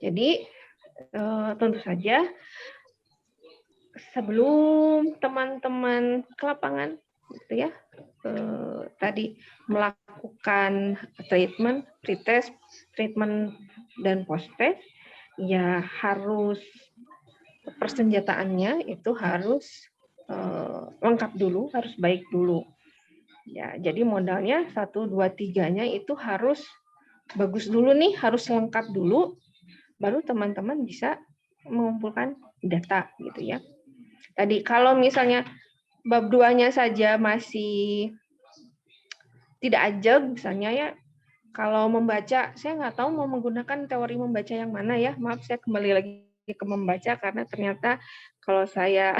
Jadi tentu saja sebelum teman-teman ke lapangan, gitu ya, tadi melakukan treatment, pretest, treatment dan post test, ya harus persenjataannya itu harus lengkap dulu, harus baik dulu. Ya, jadi modalnya 1, 2, 3-nya itu harus bagus dulu nih, harus lengkap dulu, baru teman-teman bisa mengumpulkan data gitu ya. Tadi kalau misalnya bab 2-nya saja masih tidak ajeg misalnya ya, kalau membaca, saya nggak tahu mau menggunakan teori membaca yang mana ya. Maaf, saya kembali lagi ke membaca karena ternyata kalau saya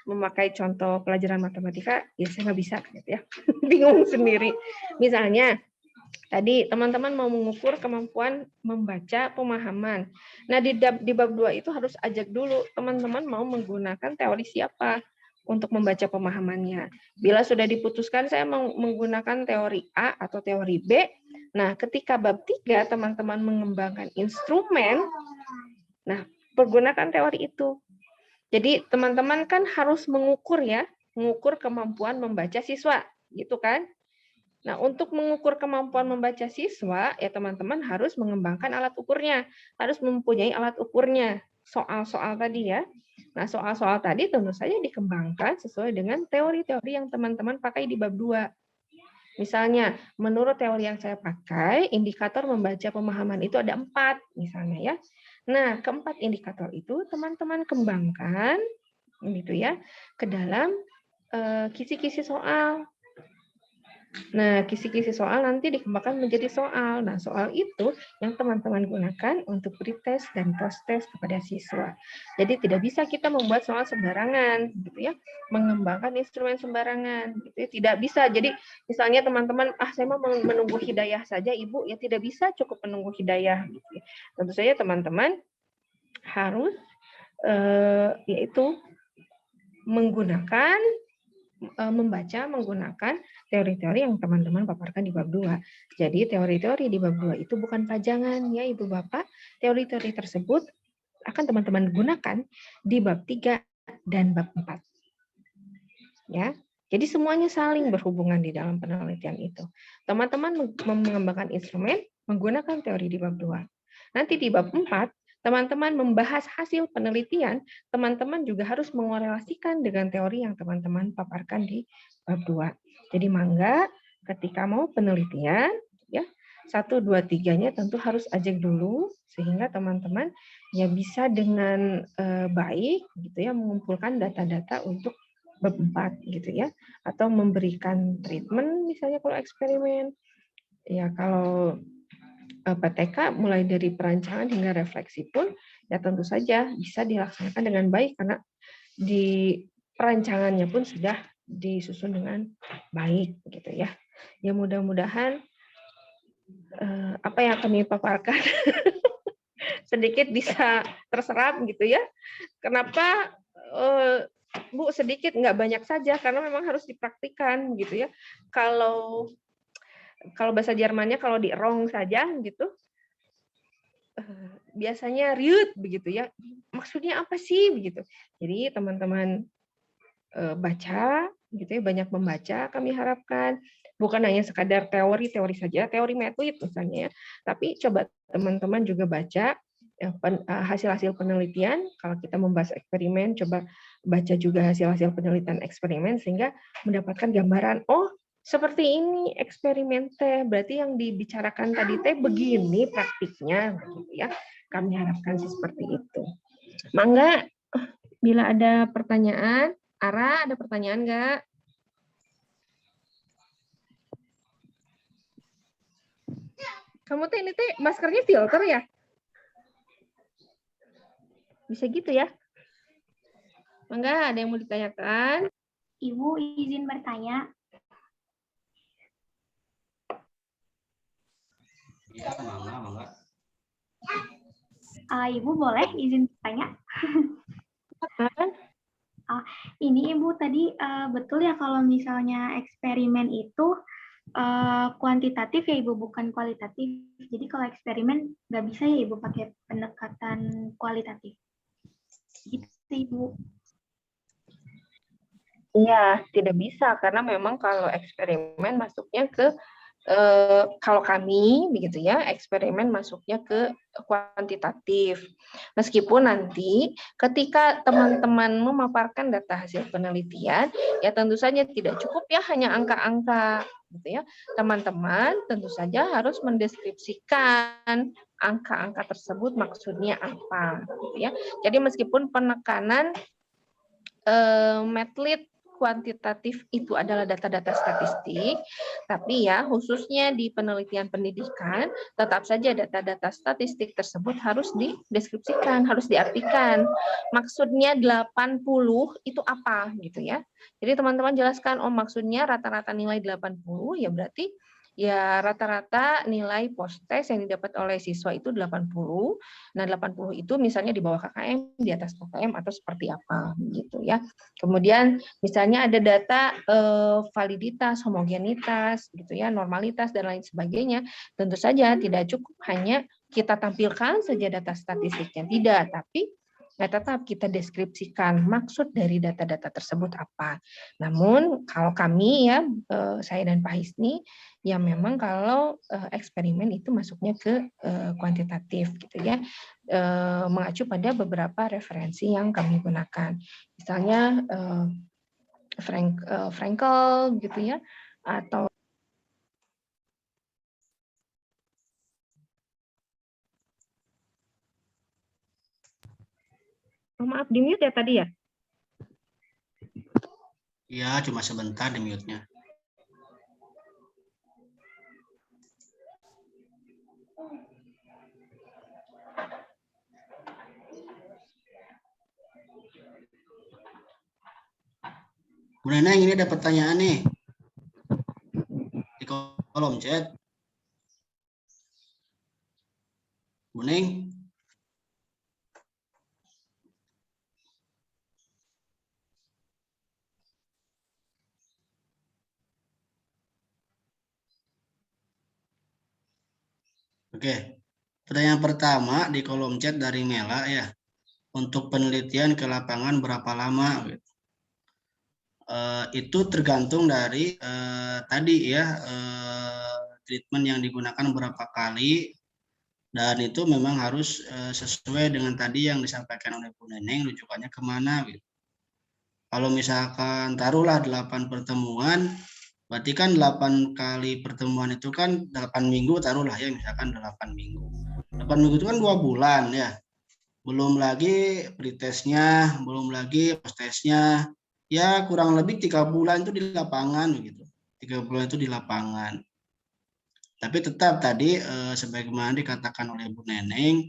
memakai contoh pelajaran matematika, ya saya nggak bisa gitu ya. Bingung sendiri. Misalnya, tadi teman-teman mau mengukur kemampuan membaca pemahaman. Nah, di bab 2 itu harus ajak dulu teman-teman mau menggunakan teori siapa untuk membaca pemahamannya. Bila sudah diputuskan saya mau menggunakan teori A atau teori B, nah ketika bab 3 teman-teman mengembangkan instrumen, nah pergunakan teori itu. Jadi teman-teman kan harus mengukur ya, mengukur kemampuan membaca siswa, gitu kan? Nah, untuk mengukur kemampuan membaca siswa, ya teman-teman harus mengembangkan alat ukurnya, harus mempunyai alat ukurnya. Soal-soal tadi ya. Nah, soal-soal tadi tentu saja dikembangkan sesuai dengan teori-teori yang teman-teman pakai di bab 2. Misalnya, menurut teori yang saya pakai, indikator membaca pemahaman itu ada 4, misalnya ya. Nah, keempat indikator itu teman-teman kembangkan gitu ya ke dalam kisi-kisi soal. Nah, kisi-kisi soal nanti dikembangkan menjadi soal. Nah, soal itu yang teman-teman gunakan untuk pretest dan post-test kepada siswa. Jadi tidak bisa kita membuat soal sembarangan, gitu ya, mengembangkan instrumen sembarangan, gitu ya. Tidak bisa. Jadi misalnya teman-teman, saya mau menunggu hidayah saja, Ibu, ya tidak bisa cukup menunggu hidayah. Gitu ya. Tentu saja teman-teman harus yaitu membaca menggunakan teori-teori yang teman-teman paparkan di bab 2. Jadi teori-teori di bab 2 itu bukan pajangan ya Ibu Bapak. Teori-teori tersebut akan teman-teman gunakan di bab 3 dan bab 4. Ya. Jadi semuanya saling berhubungan di dalam penelitian itu. Teman-teman mengembangkan instrumen menggunakan teori di bab 2. Nanti di bab 4 teman-teman membahas hasil penelitian, teman-teman juga harus mengorelasikan dengan teori yang teman-teman paparkan di bab 2. Jadi mangga ketika mau penelitian, ya 1, 2, 3-nya tentu harus ajak dulu, sehingga teman-teman ya bisa dengan baik gitu ya mengumpulkan data-data untuk bab 4 gitu ya, atau memberikan treatment misalnya kalau eksperimen, ya kalau PTK mulai dari perancangan hingga refleksi pun ya tentu saja bisa dilaksanakan dengan baik karena di perancangannya pun sudah disusun dengan baik gitu ya. Ya mudah-mudahan apa yang kami paparkan sedikit bisa terserap gitu ya. Kenapa Bu sedikit nggak banyak saja karena memang harus dipraktikkan gitu ya. Kalau bahasa Jermannya kalau di rong saja gitu, biasanya riut begitu ya. Maksudnya apa sih begitu. Jadi teman-teman baca gitu ya, banyak membaca kami harapkan. Bukan hanya sekadar teori saja, teori metode misalnya ya. Tapi coba teman-teman juga baca hasil-hasil penelitian. Kalau kita membahas eksperimen, coba baca juga hasil-hasil penelitian eksperimen sehingga mendapatkan gambaran, oh seperti ini eksperimen teh, berarti yang dibicarakan tadi teh begini praktiknya, gitu ya. Kami harapkan seperti itu. Mangga, bila ada pertanyaan, Ara ada pertanyaan nggak? Kamu teh ini teh maskernya filter ya? Bisa gitu ya? Mangga, ada yang mau ditanyakan? Ibu izin bertanya. Iya, mangga. Ibu boleh izin bertanya? Ini Ibu tadi betul ya kalau misalnya eksperimen itu kuantitatif ya Ibu, bukan kualitatif. Jadi kalau eksperimen nggak bisa ya Ibu pakai pendekatan kualitatif. Gitu Ibu. Iya, tidak bisa karena memang kalau eksperimen masuknya ke kalau kami begitu ya, eksperimen masuknya ke kuantitatif. Meskipun nanti ketika teman-teman memaparkan data hasil penelitian, ya tentu saja tidak cukup ya hanya angka-angka gitu ya. Teman-teman tentu saja harus mendeskripsikan angka-angka tersebut maksudnya apa gitu ya. Jadi meskipun penekanan Medlit kuantitatif itu adalah data-data statistik, tapi ya khususnya di penelitian pendidikan, tetap saja data-data statistik tersebut harus dideskripsikan, harus diartikan. Maksudnya 80 itu apa gitu ya. Jadi teman-teman jelaskan, oh maksudnya rata-rata nilai 80, ya berarti ya rata-rata nilai post-test yang didapat oleh siswa itu 80. Nah, 80 itu misalnya di bawah KKM, di atas KKM atau seperti apa gitu ya. Kemudian misalnya ada data validitas, homogenitas gitu ya, normalitas dan lain sebagainya. Tentu saja tidak cukup hanya kita tampilkan saja data statistiknya, tidak, tapi tetap kita deskripsikan maksud dari data-data tersebut apa. Namun kalau kami ya, saya dan Pak Hisni, ya memang kalau eksperimen itu masuknya ke kuantitatif gitu ya, mengacu pada beberapa referensi yang kami gunakan. Misalnya Frankel gitu ya, atau maaf di mute ya tadi ya. Ya, cuma sebentar di mute-nya. Bu Neneng, ini ada pertanyaan nih di kolom chat. Bu Neng. Oke, pertanyaan pertama di kolom chat dari Mela ya. Untuk penelitian ke lapangan berapa lama? Itu tergantung dari tadi ya, treatment yang digunakan berapa kali, dan itu memang harus sesuai dengan tadi yang disampaikan oleh Bu Neneng, rujukannya kemana gitu. Kalau misalkan taruhlah 8 pertemuan, berarti kan 8 kali pertemuan itu kan 8 minggu, taruhlah ya, misalkan 8 minggu. 8 minggu itu kan 2 bulan ya. Belum lagi pretestnya, belum lagi posttestnya. Ya kurang lebih 3 bulan itu di lapangan begitu. 3 bulan itu di lapangan. Tapi tetap tadi sebagaimana dikatakan oleh Bu Neneng,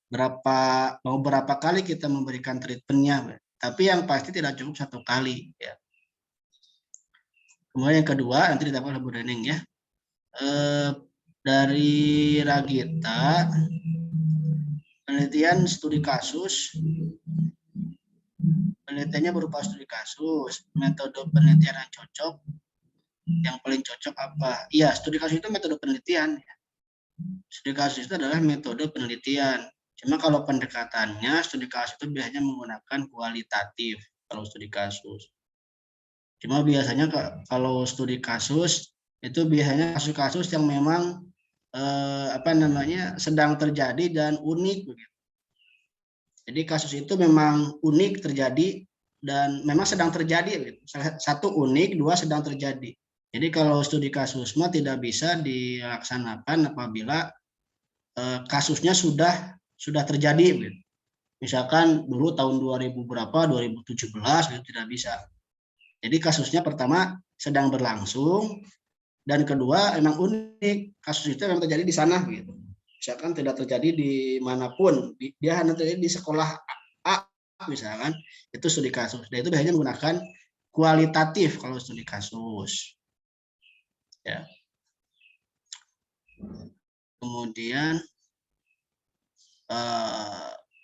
berapa kali kita memberikan treatmentnya. Tapi yang pasti tidak cukup 1 kali ya. Kemudian yang kedua nanti ditambah oleh Bu Neneng ya. Dari Ragita, penelitian studi kasus, penelitiannya berupa studi kasus, metode penelitian yang cocok, yang paling cocok apa? Iya, studi kasus itu metode penelitian. Studi kasus itu adalah metode penelitian. Cuma kalau pendekatannya, studi kasus itu biasanya menggunakan kualitatif kalau studi kasus. Cuma biasanya kalau studi kasus itu biasanya kasus-kasus yang memang sedang terjadi dan unik begitu. Jadi kasus itu memang unik terjadi dan memang sedang terjadi begitu. Satu unik, 2 sedang terjadi. Jadi kalau studi kasus mah tidak bisa dilaksanakan apabila kasusnya sudah terjadi begitu. Misalkan dulu tahun 2000 berapa, 2017 gitu, tidak bisa. Jadi kasusnya pertama sedang berlangsung, dan kedua emang unik, kasus itu memang terjadi di sana gitu. Misalkan tidak terjadi di manapun, dia hanya terjadi di sekolah A misalkan, itu studi kasus. Dan itu biasanya menggunakan kualitatif kalau studi kasus. Ya. Kemudian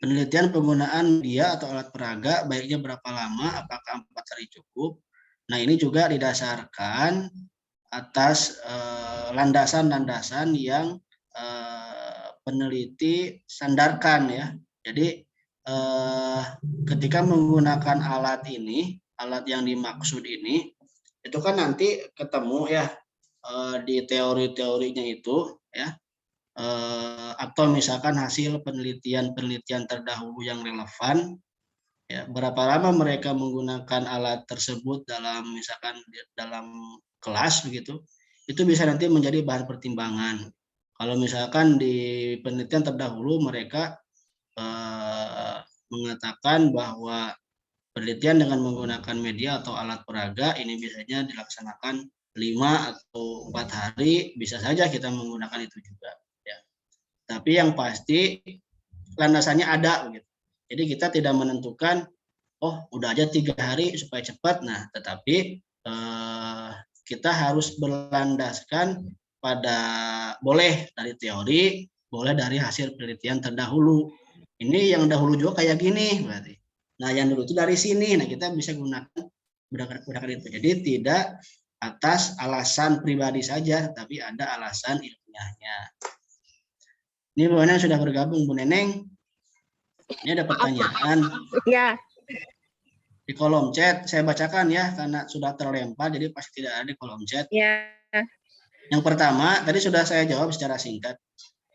penelitian penggunaan media atau alat peraga baiknya berapa lama, apakah 4 hari cukup? Nah, ini juga didasarkan atas landasan-landasan yang peneliti sandarkan ya. Jadi ketika menggunakan alat ini, alat yang dimaksud ini, itu kan nanti ketemu ya di teori-teorinya itu, ya, atau misalkan hasil penelitian-penelitian terdahulu yang relevan, ya, berapa lama mereka menggunakan alat tersebut dalam misalkan dalam kelas begitu, itu bisa nanti menjadi bahan pertimbangan. Kalau misalkan di penelitian terdahulu mereka mengatakan bahwa penelitian dengan menggunakan media atau alat peraga ini biasanya dilaksanakan 5 atau 4 hari, bisa saja kita menggunakan itu juga. Ya. Tapi yang pasti landasannya ada. Gitu. Jadi kita tidak menentukan, oh udah aja 3 hari supaya cepat. Nah, tetapi kita harus berlandaskan pada boleh dari teori, boleh dari hasil penelitian terdahulu. Ini yang dahulu juga kayak gini berarti. Nah, yang dulu itu dari sini. Nah, kita bisa gunakan itu. Jadi tidak atas alasan pribadi saja, tapi ada alasan ilmiahnya. Ini Bu Neneng sudah bergabung, Bu Neneng. Ini ada pertanyaan. Ya. Di kolom chat, saya bacakan ya, karena sudah terlempar, jadi pasti tidak ada di kolom chat. Ya. Yang pertama, tadi sudah saya jawab secara singkat.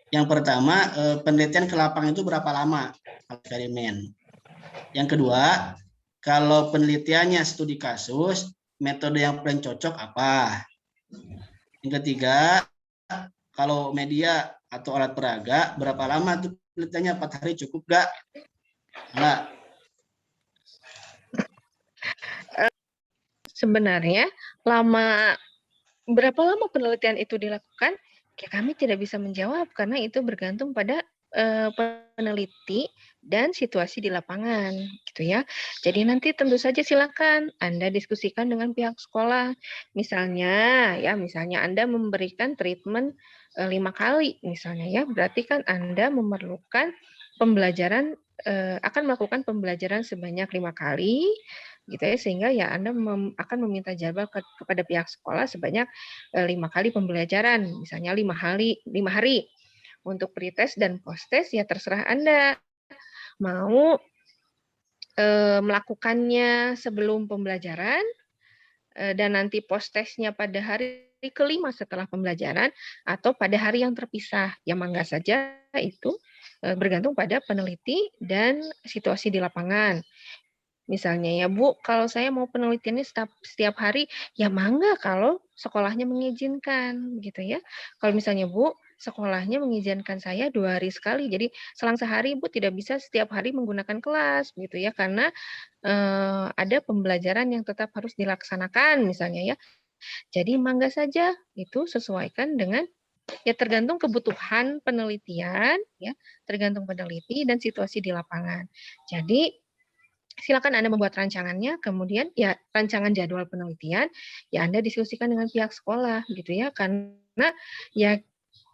Yang pertama, penelitian ke lapangan itu berapa lama eksperimen? Yang kedua, kalau penelitiannya studi kasus, metode yang paling cocok apa? Yang ketiga, kalau media atau alat peraga, berapa lama itu penelitiannya? 4 hari cukup nggak? Enggak. Sebenarnya berapa lama penelitian itu dilakukan? Ya, kami tidak bisa menjawab karena itu bergantung pada peneliti dan situasi di lapangan, gitu ya. Jadi nanti tentu saja silakan Anda diskusikan dengan pihak sekolah. Misalnya Anda memberikan treatment 5 kali, misalnya ya, berarti kan Anda memerlukan pembelajaran akan melakukan pembelajaran sebanyak 5 kali, gitu ya, sehingga ya Anda akan meminta jadwal kepada pihak sekolah sebanyak 5 kali pembelajaran, misalnya 5 hari. Untuk pretest dan posttest ya terserah Anda mau melakukannya sebelum pembelajaran dan nanti posttestnya pada hari kelima setelah pembelajaran atau pada hari yang terpisah. Ya mangga saja itu bergantung pada peneliti dan situasi di lapangan. Misalnya ya Bu, kalau saya mau penelitiannya setiap hari, ya mangga kalau sekolahnya mengizinkan gitu ya. Kalau misalnya Bu, sekolahnya mengizinkan saya 2 hari sekali, jadi selang sehari Bu tidak bisa setiap hari menggunakan kelas gitu ya, karena ada pembelajaran yang tetap harus dilaksanakan misalnya ya. Jadi mangga saja itu sesuaikan dengan ya tergantung kebutuhan penelitian ya, tergantung peneliti dan situasi di lapangan. Jadi silakan Anda membuat rancangannya, kemudian ya rancangan jadwal penelitian, ya Anda diskusikan dengan pihak sekolah gitu ya, karena ya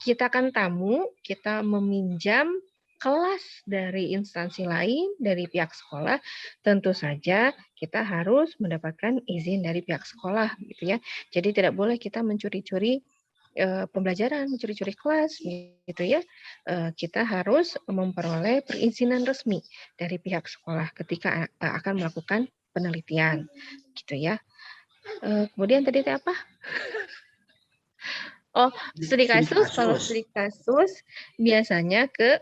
kita kan tamu, kita meminjam kelas dari instansi lain, dari pihak sekolah, tentu saja kita harus mendapatkan izin dari pihak sekolah gitu ya. Jadi tidak boleh kita mencuri-curi pembelajaran, mencuri-curi kelas gitu ya. Kita harus memperoleh perizinan resmi dari pihak sekolah ketika akan melakukan penelitian gitu ya. Kemudian tadi apa? Oh, studi kasus. Kalau studi kasus biasanya ke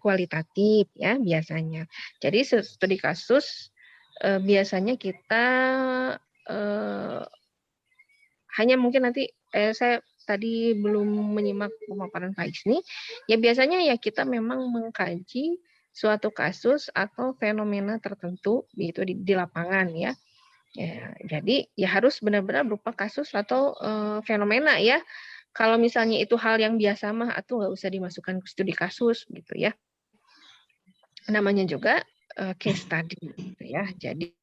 kualitatif ya biasanya. Jadi studi kasus biasanya kita hanya mungkin nanti saya tadi belum menyimak pemaparan Pak Isni, ya biasanya ya kita memang mengkaji suatu kasus atau fenomena tertentu gitu di lapangan ya. Ya, jadi ya harus benar-benar berupa kasus atau fenomena ya. Kalau misalnya itu hal yang biasa mah atau nggak usah dimasukkan ke studi kasus gitu ya. Namanya juga case study gitu ya. Jadi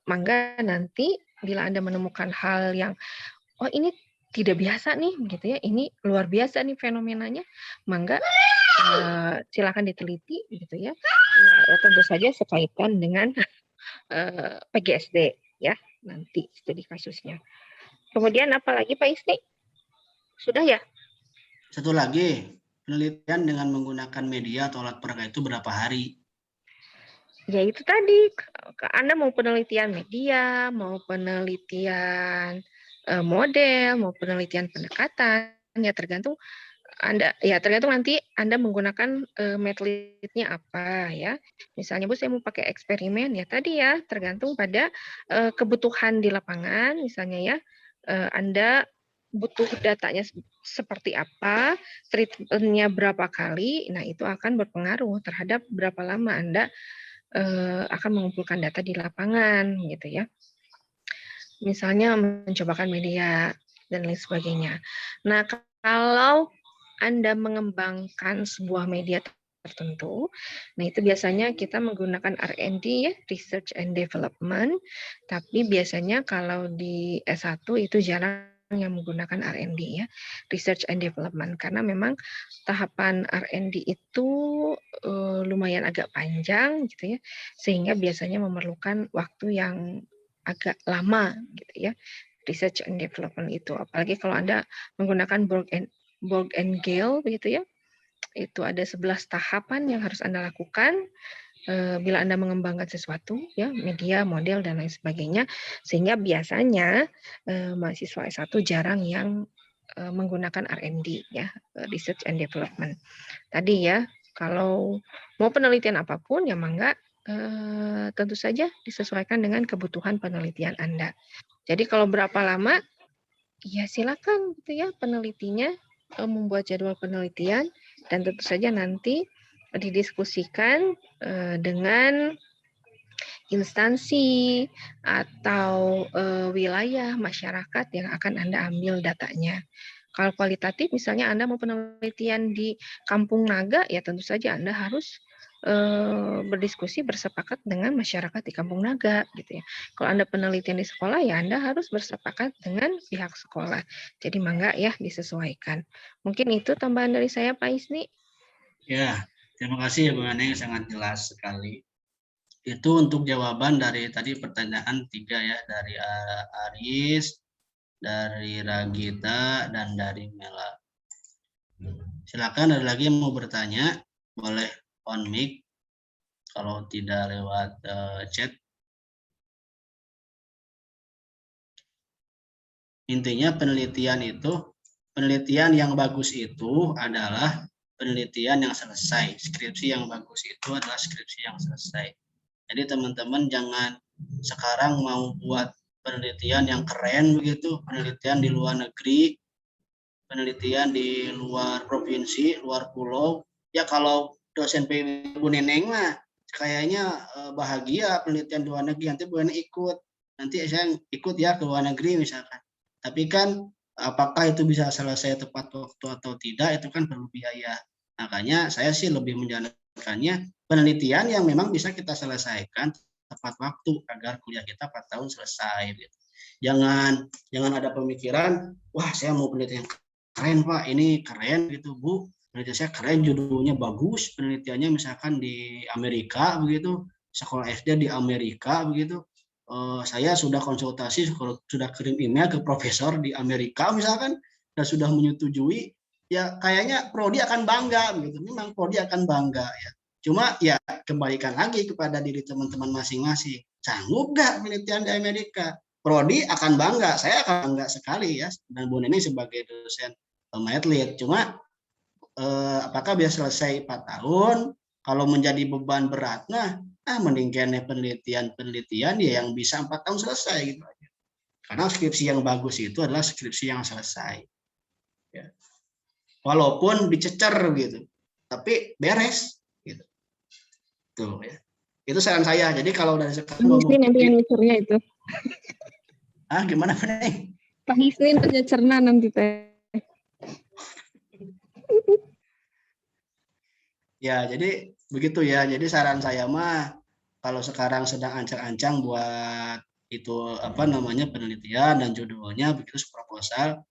mangga nanti bila Anda menemukan hal yang oh ini tidak biasa nih gitu ya, ini luar biasa nih fenomenanya, mangga silakan diteliti gitu ya. Ya tentu saja sekaitkan dengan PGSD ya nanti studi kasusnya. Kemudian apalagi Pak Isni? Sudah ya? Satu lagi, penelitian dengan menggunakan media atau alat peraga itu berapa hari? Ya itu tadi, Anda mau penelitian media, mau penelitian model, mau penelitian pendekatan, ya tergantung tergantung nanti Anda menggunakan metode-nya apa ya. Misalnya Bu, saya mau pakai eksperimen ya tadi ya, tergantung pada kebutuhan di lapangan misalnya ya. Anda butuh datanya seperti apa, treatment-nya berapa kali, nah itu akan berpengaruh terhadap berapa lama Anda akan mengumpulkan data di lapangan gitu ya. Misalnya mencobakan media dan lain sebagainya. Nah, kalau Anda mengembangkan sebuah media tertentu, nah itu biasanya kita menggunakan R&D ya, Research and Development, tapi biasanya kalau di S1 itu jarang yang menggunakan R&D ya, Research and Development, karena memang tahapan R&D itu lumayan agak panjang gitu ya, sehingga biasanya memerlukan waktu yang agak lama gitu ya, Research and Development itu, apalagi kalau Anda menggunakan Borg and Gale begitu ya, itu ada 11 tahapan yang harus Anda lakukan bila Anda mengembangkan sesuatu ya, media, model dan lain sebagainya, sehingga biasanya mahasiswa S1 jarang yang menggunakan R&D ya, Research and Development. Tadi ya, kalau mau penelitian apapun ya mangga tentu saja disesuaikan dengan kebutuhan penelitian Anda. Jadi kalau berapa lama ya silakan gitu ya penelitinya membuat jadwal penelitian, dan tentu saja nanti didiskusikan dengan instansi atau wilayah masyarakat yang akan Anda ambil datanya. Kalau kualitatif misalnya Anda mau penelitian di Kampung Naga, ya tentu saja Anda harus berdiskusi bersepakat dengan masyarakat di Kampung Naga gitu ya. Kalau Anda penelitian di sekolah ya Anda harus bersepakat dengan pihak sekolah. Jadi mangga ya disesuaikan. Mungkin itu tambahan dari saya Pak Isni. Ya, terima kasih ya Bu Neneng, sangat jelas sekali. Itu untuk jawaban dari tadi pertanyaan 3 ya, dari Aris, dari Ragita, dan dari Mela. Silakan ada lagi yang mau bertanya, boleh on mic, kalau tidak lewat chat. Intinya penelitian yang bagus itu adalah penelitian yang selesai. Skripsi yang bagus itu adalah skripsi yang selesai. Jadi teman-teman jangan sekarang mau buat penelitian yang keren begitu, penelitian di luar negeri, penelitian di luar provinsi, luar pulau. Ya kalau dosen PB Bu Neneng mah kayaknya bahagia penelitian di luar negeri, nanti Bu Neneng ikut. Nanti saya ikut ya ke luar negeri misalkan. Tapi kan apakah itu bisa selesai tepat waktu atau tidak, itu kan perlu biaya. Makanya saya sih lebih menjalankannya penelitian yang memang bisa kita selesaikan tepat waktu agar kuliah kita 4 tahun selesai. Gitu. Jangan ada pemikiran, wah saya mau penelitian keren Pak, ini keren gitu Bu, penelitian saya keren, judulnya bagus, penelitiannya misalkan di Amerika begitu, sekolah SD di Amerika begitu. Saya sudah konsultasi, sudah kirim email ke profesor di Amerika misalkan, dan sudah menyetujui, ya kayaknya prodi akan bangga gitu. Memang prodi akan bangga ya. Cuma ya kembalikan lagi kepada diri teman-teman masing-masing. Sanggup nggak penelitian di Amerika? Prodi akan bangga, saya akan bangga sekali ya. Dan Bu Neneng sebagai dosen Medlit. Cuma apakah bisa selesai 4 tahun? Kalau menjadi beban berat, mending kene penelitian ya yang bisa 4 tahun selesai gitu aja. Karena skripsi yang bagus itu adalah skripsi yang selesai. Ya. Walaupun dicecer gitu, tapi beres gitu. Tuh ya. Itu saran saya. Jadi kalau dari sekarang Pak nanti yang nyecernya itu. Gimana Nek? Pak Hisni nyecerna nanti teh. Ya, jadi begitu ya. Jadi saran saya mah kalau sekarang sedang ancang-ancang buat itu penelitian dan judulnya begitu proposal,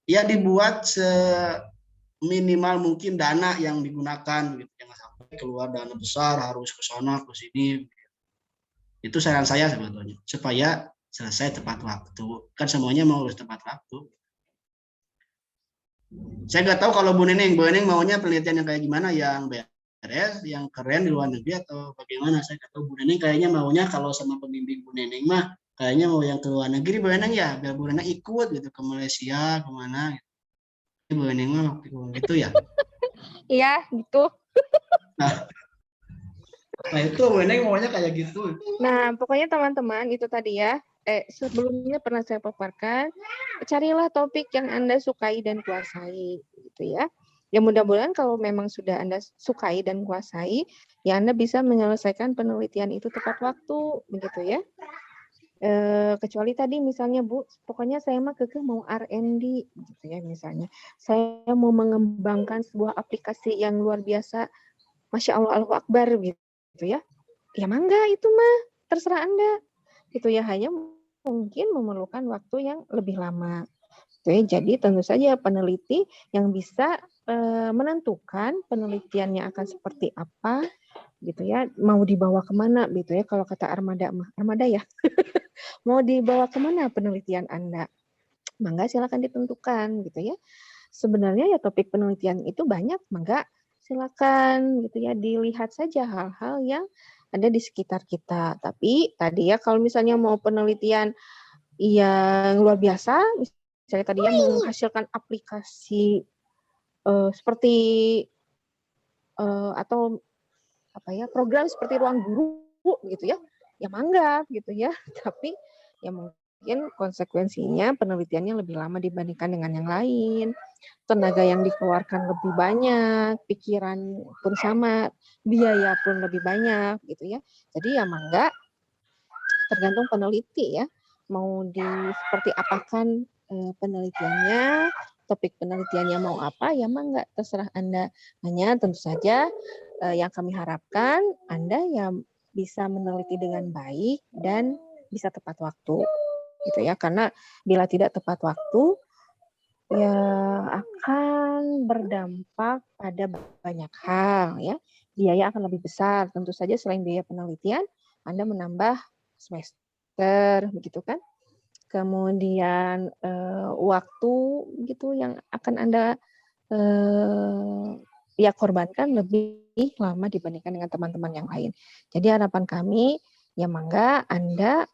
ya dibuat seminimal mungkin dana yang digunakan gitu. Jangan sampai keluar dana besar harus ke sana ke sini. Itu saran saya sebetulnya supaya selesai tepat waktu. Kan semuanya mau harus tepat waktu. Saya nggak tahu kalau Bu Neneng maunya penelitian yang kayak gimana, yang beres, yang keren di luar negeri atau bagaimana. Saya nggak tahu Bu Neneng kayaknya maunya kalau sama pembimbing Bu Neneng mah kayaknya mau yang ke luar negeri Bu Neneng ya, biar Bu Neneng ikut gitu ke Malaysia kemana gitu. Bu Neneng mah gitu ya. Iya, gitu. Nah itu Bu Neneng maunya kayak gitu. Nah, pokoknya teman-teman itu tadi ya. Sebelumnya pernah saya paparkan, carilah topik yang Anda sukai dan kuasai, gitu ya. Ya mudah-mudahan kalau memang sudah Anda sukai dan kuasai, ya Anda bisa menyelesaikan penelitian itu tepat waktu, begitu ya. Kecuali tadi misalnya Bu, pokoknya saya mah kekeh mau R&D, gitu ya misalnya. Saya mau mengembangkan sebuah aplikasi yang luar biasa, Masya Allah, Allahu Akbar, gitu ya. Ya mangga itu mah, terserah Anda. Gitu ya, hanya mungkin memerlukan waktu yang lebih lama. Oke, jadi tentu saja peneliti yang bisa menentukan penelitiannya akan seperti apa, gitu ya, mau dibawa kemana, gitu ya. Kalau kata Armada ya, mau dibawa kemana penelitian Anda, mangga silakan ditentukan, gitu ya. Sebenarnya ya topik penelitian itu banyak, mangga silakan, gitu ya, dilihat saja hal-hal yang ada di sekitar kita. Tapi tadi ya kalau misalnya mau penelitian yang luar biasa, misalnya tadi ya menghasilkan aplikasi seperti atau apa ya program seperti ruang guru gitu ya mangga gitu ya. Tapi ya mungkin konsekuensinya penelitiannya lebih lama dibandingkan dengan yang lain. Tenaga yang dikeluarkan lebih banyak, pikiran pun sama, biaya pun lebih banyak gitu ya. Jadi ya mangga tergantung peneliti ya. Mau seperti apakan penelitiannya, topik penelitiannya mau apa ya mangga terserah Anda. Hanya tentu saja yang kami harapkan Anda yang bisa meneliti dengan baik dan bisa tepat waktu gitu ya. Karena bila tidak tepat waktu ya akan berdampak pada banyak hal ya. Biaya akan lebih besar. Tentu saja selain biaya penelitian, Anda menambah semester begitu kan. Kemudian waktu gitu yang akan Anda ya korbankan lebih lama dibandingkan dengan teman-teman yang lain. Jadi harapan kami ya mangga Anda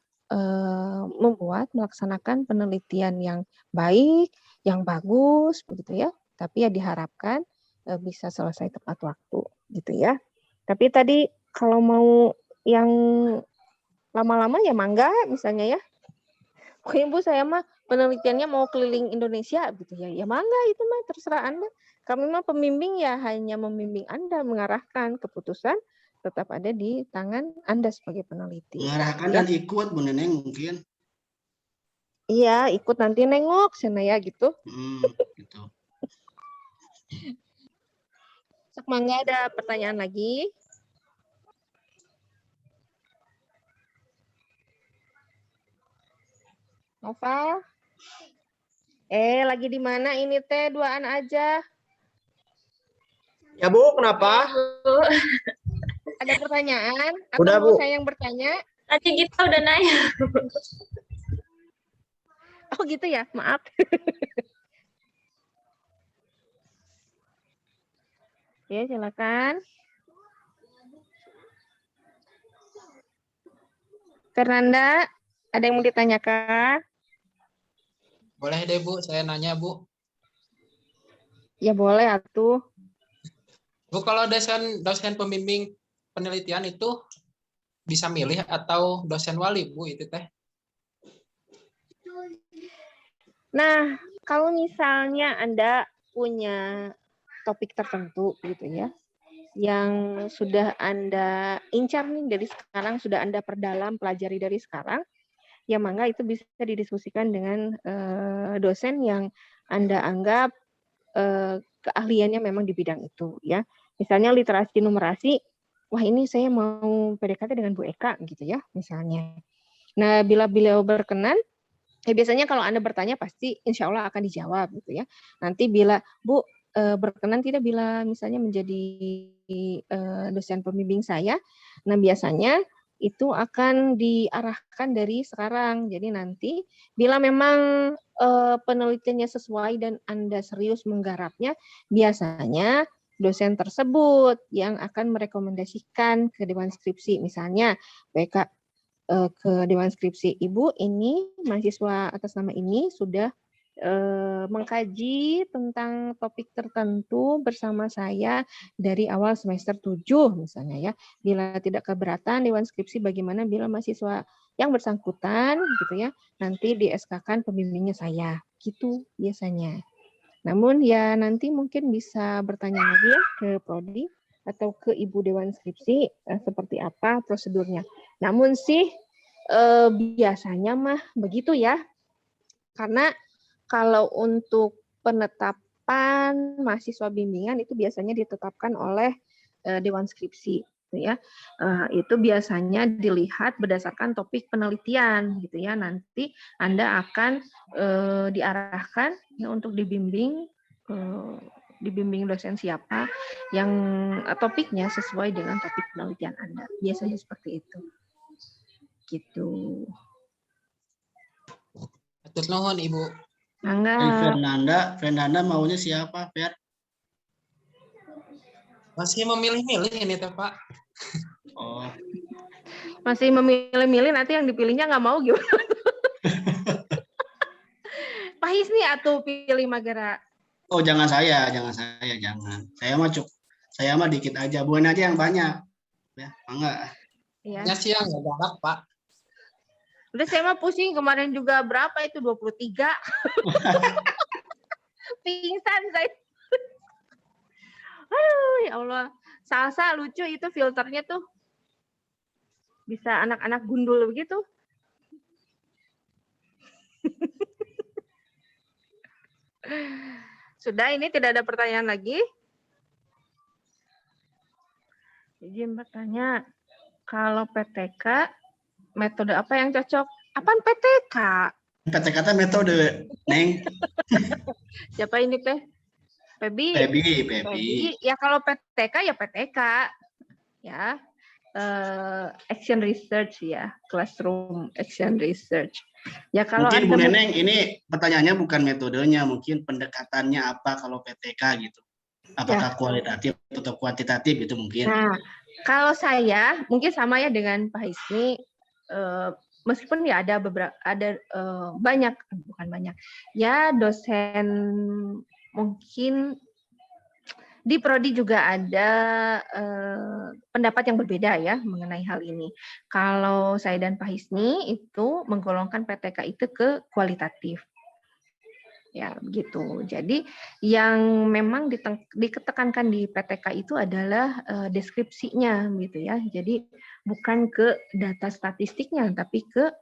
melaksanakan penelitian yang baik, yang bagus begitu ya. Tapi ya diharapkan bisa selesai tepat waktu gitu ya. Tapi tadi kalau mau yang lama-lama ya mangga misalnya ya. Pokoknya Bu saya mah penelitiannya mau keliling Indonesia gitu ya. Ya mangga itu mah terserah Anda. Kami mah pembimbing ya hanya membimbing Anda mengarahkan keputusan tetap ada di tangan Anda sebagai peneliti. Mengarahkan Ya. dan ikut Bu Neneng mungkin. Iya, ikut nanti nengok sana ya gitu. Gitu. Sok mangga ada pertanyaan lagi? Nova? Lagi di mana ini teh? Duaan aja. Ya Bu, kenapa? Ada pertanyaan? Atau Udah, mau Bu. saya yang bertanya? Tadi kita udah nanya. Oh gitu ya, maaf. Ya, silakan. Fernanda, ada yang mau ditanyakan? Boleh deh Bu, saya nanya Bu. Ya boleh atuh. Bu, kalau dosen pembimbing penelitian itu bisa milih atau dosen wali Bu itu teh? Nah, kalau misalnya Anda punya topik tertentu gitu ya, yang sudah Anda incar nih dari sekarang, sudah Anda perdalam, pelajari dari sekarang, ya mangga itu bisa didiskusikan dengan dosen yang Anda anggap keahliannya memang di bidang itu ya. Misalnya literasi numerasi, wah ini saya mau PDKT dengan Bu Eka gitu ya misalnya. Nah bila beliau berkenan, ya biasanya kalau Anda bertanya pasti insya Allah akan dijawab gitu ya. Nanti bila Bu berkenan tidak bila misalnya menjadi dosen pembimbing saya, nah biasanya itu akan diarahkan dari sekarang. Jadi nanti bila memang penelitiannya sesuai dan Anda serius menggarapnya, biasanya dosen tersebut yang akan merekomendasikan ke dewan skripsi. Misalnya, BK, ke Dewan Skripsi. Ibu, ini mahasiswa atas nama ini sudah mengkaji tentang topik tertentu bersama saya dari awal semester 7 misalnya ya. Bila tidak keberatan Dewan Skripsi, bagaimana bila mahasiswa yang bersangkutan gitu ya nanti di SK-kan pembimbingnya saya. Gitu biasanya. Namun ya nanti mungkin bisa bertanya lagi ya ke prodi atau ke Ibu Dewan Skripsi seperti apa prosedurnya. Namun sih biasanya mah begitu ya. Karena kalau untuk penetapan mahasiswa bimbingan itu biasanya ditetapkan oleh Dewan Skripsi, gitu ya. Itu biasanya dilihat berdasarkan topik penelitian, gitu ya. Nanti Anda akan diarahkan ya, untuk dibimbing dosen siapa yang topiknya sesuai dengan topik penelitian Anda. Biasanya seperti itu. Gitu. Atur nuhun Ibu. Fernanda maunya siapa, Fer? Masih memilih-milih ini tuh Pak. Oh. Masih memilih-milih, nanti yang dipilihnya nggak mau gimana? Pak Hisni atau pilih Magera? Oh, jangan saya. Saya mah dikit aja, bukan aja yang banyak. Ya, enggak. Ya. Ya siang nggak galak Pak. Udah saya mah pusing kemarin juga berapa itu 23. Pingsan saya. Aduh, ya Allah. Salsa lucu itu filternya tuh. Bisa anak-anak gundul begitu. Sudah, ini tidak ada pertanyaan lagi. Izin bertanya, kalau PTK, metode apa yang cocok? Apaan PTK? PTK itu metode, Neng. Siapa ini teh? Pebi. Ya kalau PTK ya PTK. Ya. Action research ya, classroom action research. Ya kalau mungkin Bu Neneng ini pertanyaannya bukan metodenya, mungkin pendekatannya apa kalau PTK gitu. Apakah ya kualitatif atau kuantitatif gitu mungkin. Nah, kalau saya mungkin sama ya dengan Pak Hisni, meskipun ya ada beberapa banyak, bukan banyak. Ya dosen mungkin di prodi juga ada pendapat yang berbeda ya mengenai hal ini. Kalau saya dan Pak Hisni itu menggolongkan PTK itu ke kualitatif. Ya, begitu. Jadi yang memang ditekankan di PTK itu adalah deskripsinya gitu ya. Jadi bukan ke data statistiknya tapi ke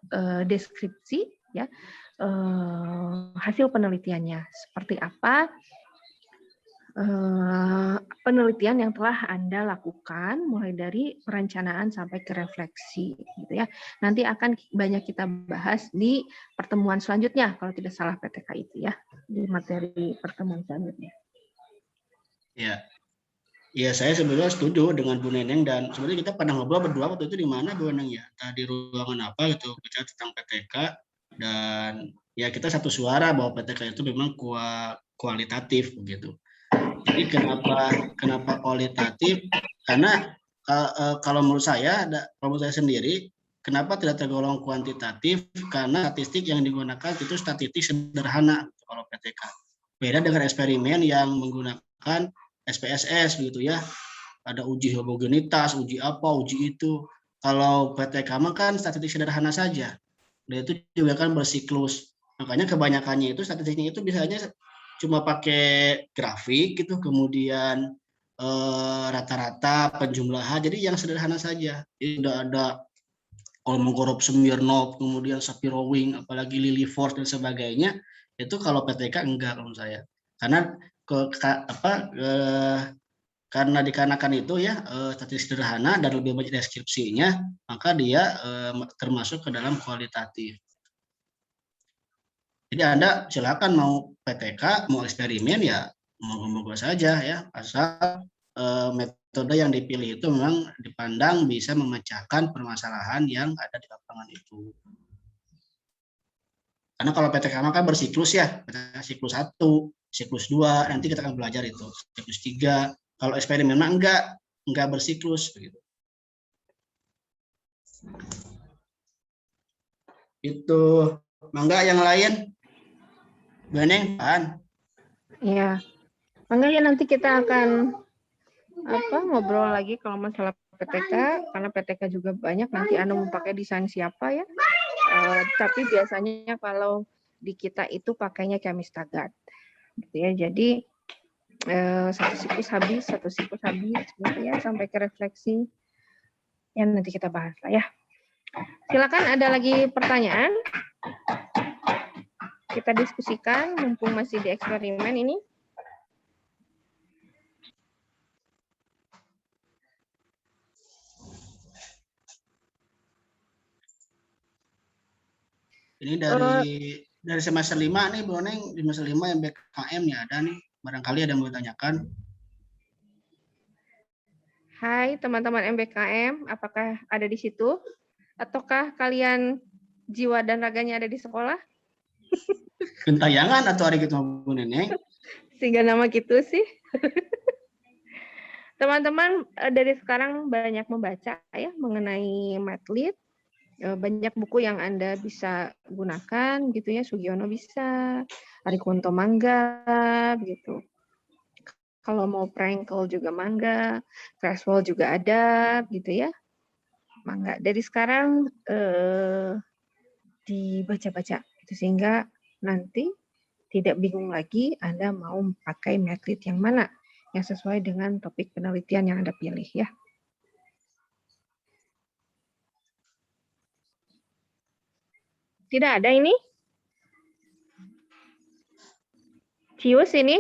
deskripsi ya. Hasil penelitiannya seperti apa? Penelitian yang telah Anda lakukan mulai dari perencanaan sampai ke refleksi gitu ya. Nanti akan banyak kita bahas di pertemuan selanjutnya kalau tidak salah PTK itu ya, di materi pertemuan selanjutnya. Ya. Ya, saya sebenarnya setuju dengan Bu Neneng dan sebenarnya kita pernah ngobrol berdua waktu itu di mana Bu Neneng ya? Di ruangan apa gitu bicara tentang PTK dan ya kita satu suara bahwa PTK itu memang kualitatif begitu. Jadi kenapa kualitatif? Karena kalau menurut saya sendiri, kenapa tidak tergolong kuantitatif? Karena statistik yang digunakan itu statistik sederhana kalau PTK. Beda dengan eksperimen yang menggunakan SPSS gitu ya. Ada uji homogenitas, uji apa, uji itu. Kalau PTK mah kan statistik sederhana saja. Dan itu juga kan bersiklus. Makanya kebanyakannya itu statistiknya itu biasanya cuma pakai grafik gitu, kemudian rata-rata penjumlahan, jadi yang sederhana saja. Jadi udah ada Kolmogorov, Smirnov, kemudian Shapiro-Wing, apalagi Lilliefors dan sebagainya. Itu kalau PTK enggak menurut saya, karena karena dikarenakan itu ya statistik sederhana dan lebih banyak deskripsinya, maka dia termasuk ke dalam kualitatif. Jadi Anda silakan mau PTK, mau eksperimen ya moga-moga saja ya, asal metode yang dipilih itu memang dipandang bisa memecahkan permasalahan yang ada di lapangan itu. Karena kalau PTK kan bersiklus ya, siklus 1, siklus 2, nanti kita akan belajar itu, siklus 3. Kalau eksperimen memang enggak bersiklus begitu. Itu. Mangga yang lain. Beneng, Pan. Iya. Mangga ya, nanti kita akan ngobrol lagi kalau masalah PTK, karena PTK juga banyak, nanti Anda mau pakai desain siapa ya. Tapi biasanya kalau di kita itu pakainya Chemistagard. Gitu ya. Jadi satu siklus habis gitu ya, sampai ke refleksi. Yang nanti kita bahas lah ya. Silakan, ada lagi pertanyaan? Kita diskusikan mumpung masih di eksperimen ini. Ini dari semester 5 nih, Bu Neng, di semester 5 yang BKM nih ada nih. Barangkali ada yang mau ditanyakan. Hai teman-teman MBKM, apakah ada di situ? Ataukah kalian jiwa dan raganya ada di sekolah? Gentayangan atau hari gitu Bu Neneng? Sehingga nama gitu sih. Teman-teman dari sekarang banyak membaca ya mengenai Madlit. Banyak buku yang Anda bisa gunakan gitu ya. Sugiono bisa, Arikunto mangga gitu. Kalau mau Frankel juga mangga, Creswell juga ada gitu ya. Mangga dari sekarang dibaca-baca gitu, sehingga nanti tidak bingung lagi Anda mau pakai Madlit yang mana yang sesuai dengan topik penelitian yang Anda pilih ya. Tidak ada ini? Cius ini?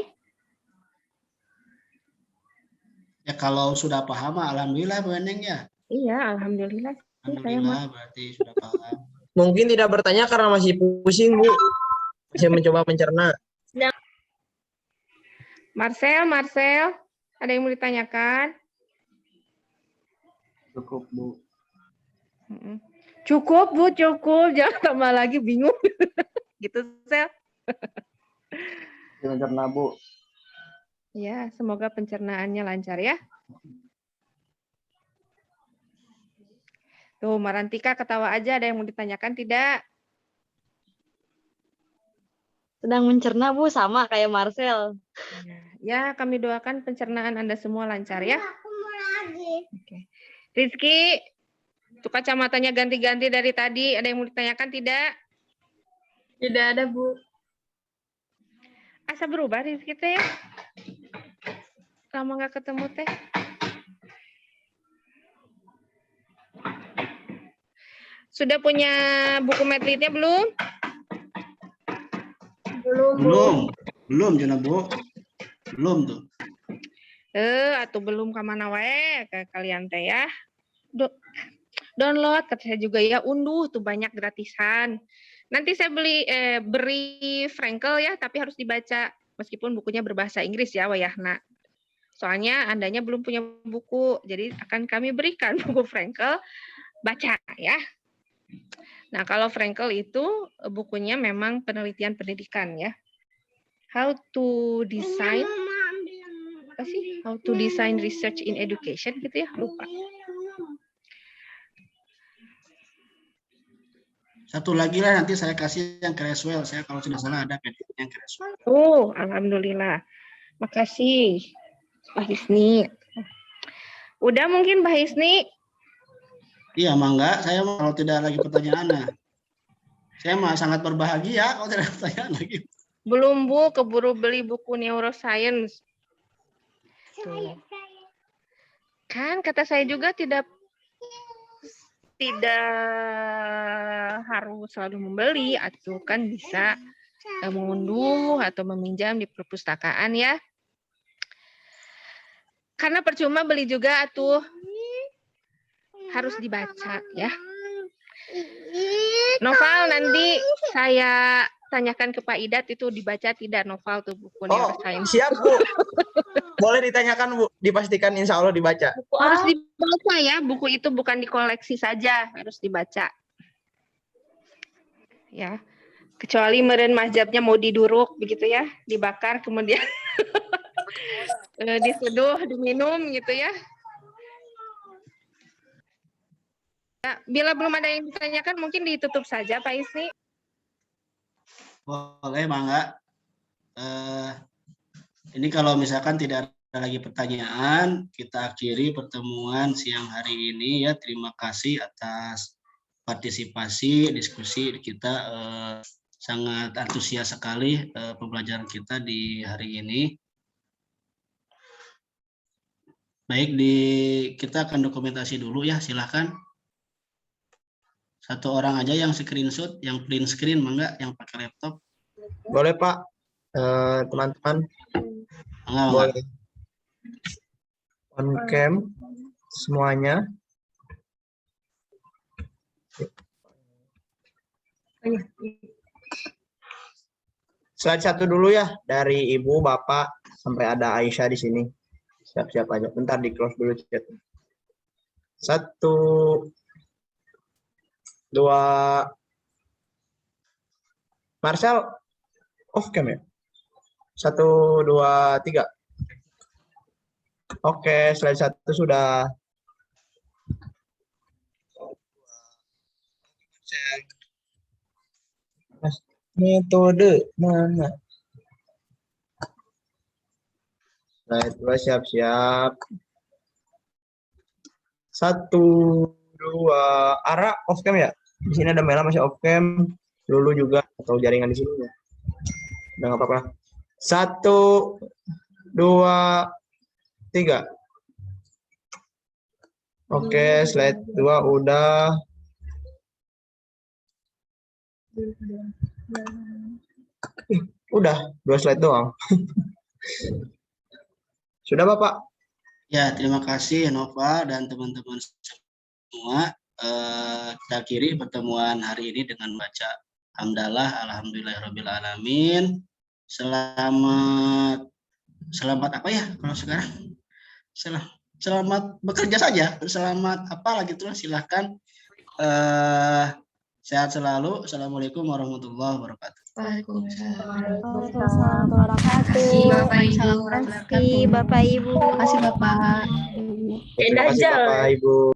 Ya kalau sudah paham, alhamdulillah Bu Neneng ya. Iya, alhamdulillah. Alhamdulillah berarti sudah paham. Mungkin tidak bertanya karena masih pusing, Bu. Masih mencoba mencerna. Marcel, ada yang mau ditanyakan? Cukup, Bu. Cukup, Bu, cukup. Jangan tambah lagi, bingung. Gitu, Sel. Mencerna, Bu. Ya, semoga pencernaannya lancar ya. Tuh, Marantika ketawa aja. Ada yang mau ditanyakan tidak? Sedang mencerna, Bu, sama kayak Marcel. Ya, kami doakan pencernaan Anda semua lancar ya. Oke. Rizky, tuh kacamatanya ganti-ganti dari tadi. Ada yang mau ditanyakan tidak? Tidak ada, Bu. Asa berubah Rizky teh ya? Lama nggak ketemu teh. Sudah punya buku Madlitnya belum? Belum Jona Bu. Belum tuh. Atau belum kemana wae ke kalian teh ya. Download, kata saya juga ya, unduh tuh banyak gratisan. Nanti saya beri Frankel ya, tapi harus dibaca meskipun bukunya berbahasa Inggris ya, Wayahna. Soalnya Andanya belum punya buku, jadi akan kami berikan buku Frankel, baca ya. Nah, kalau Frankel itu bukunya memang penelitian pendidikan ya. How to design apa sih? How to design research in education gitu ya, lupa. Satu lagi lah nanti saya kasih yang Creswell. Saya kalau tidak salah ada PDF-nya yang Creswell. Oh, alhamdulillah. Makasih, Pak Hisni. Udah mungkin Pak Hisni? Iya, mangga. Saya kalau tidak lagi pertanyaan, nah. Saya mah sangat berbahagia kalau tidak ada pertanyaan lagi. Belum, Bu, keburu beli buku neuroscience. Tuh. Kan kata saya juga tidak harus selalu membeli, atau kan bisa mengunduh atau meminjam di perpustakaan ya. Karena percuma beli juga atuh, harus dibaca ya. Novel nanti saya tanyakan ke Pak Idat itu dibaca tidak novel tuh buku neuroscience. Siap, Bu. Boleh ditanyakan, Bu. Dipastikan insya Allah dibaca. Harus dibaca ya, buku itu bukan dikoleksi saja, harus dibaca. Ya, kecuali meren mazhabnya mau diduruk begitu ya, dibakar kemudian diseduh, diminum gitu ya. Bila belum ada yang ditanyakan, mungkin ditutup saja, Pak Isni. Boleh, Mangga. Ini kalau misalkan tidak ada lagi pertanyaan, kita akhiri pertemuan siang hari ini ya. Terima kasih atas partisipasi diskusi kita. Sangat antusias sekali pembelajaran kita di hari ini. Baik, kita akan dokumentasi dulu ya, silahkan. Satu orang aja yang screenshot, yang print screen, Mangga, yang pakai laptop. Boleh Pak, teman-teman. Mangga. Boleh. On cam semuanya. Slide 1 dulu ya, dari Ibu, Bapak, sampai ada Aisyah di sini. Siap-siap aja. Bentar di close dulu chat. 1, 2. Marcel, off cam ya? 1, 2, 3. Oke, slide 1 sudah. Metode mana? Slide 2 siap-siap. 1, 2. Ara off cam ya? Di sini ada Mela masih off cam. Lulu juga atau jaringan di sini ya. Udah nggak apa-apa. 1, 2, 3. Oke, slide 2 udah. Udah, 2 slide doang. Sudah, Bapak? Ya, terima kasih Nova dan teman-teman semua. Kita akhiri pertemuan hari ini dengan baca hamdalah, alhamdulillahirrabbilalamin. Selamat apa ya kalau sekarang? Selamat bekerja saja. Selamat apa lagi tuh, silahkan. Sehat selalu. Assalamualaikum warahmatullahi wabarakatuh. Waalaikumsalam warahmatullahi wabarakatuh. Bapak Ibu. Terima kasih Bapak Ibu. Terima kasih Bapak Ibu.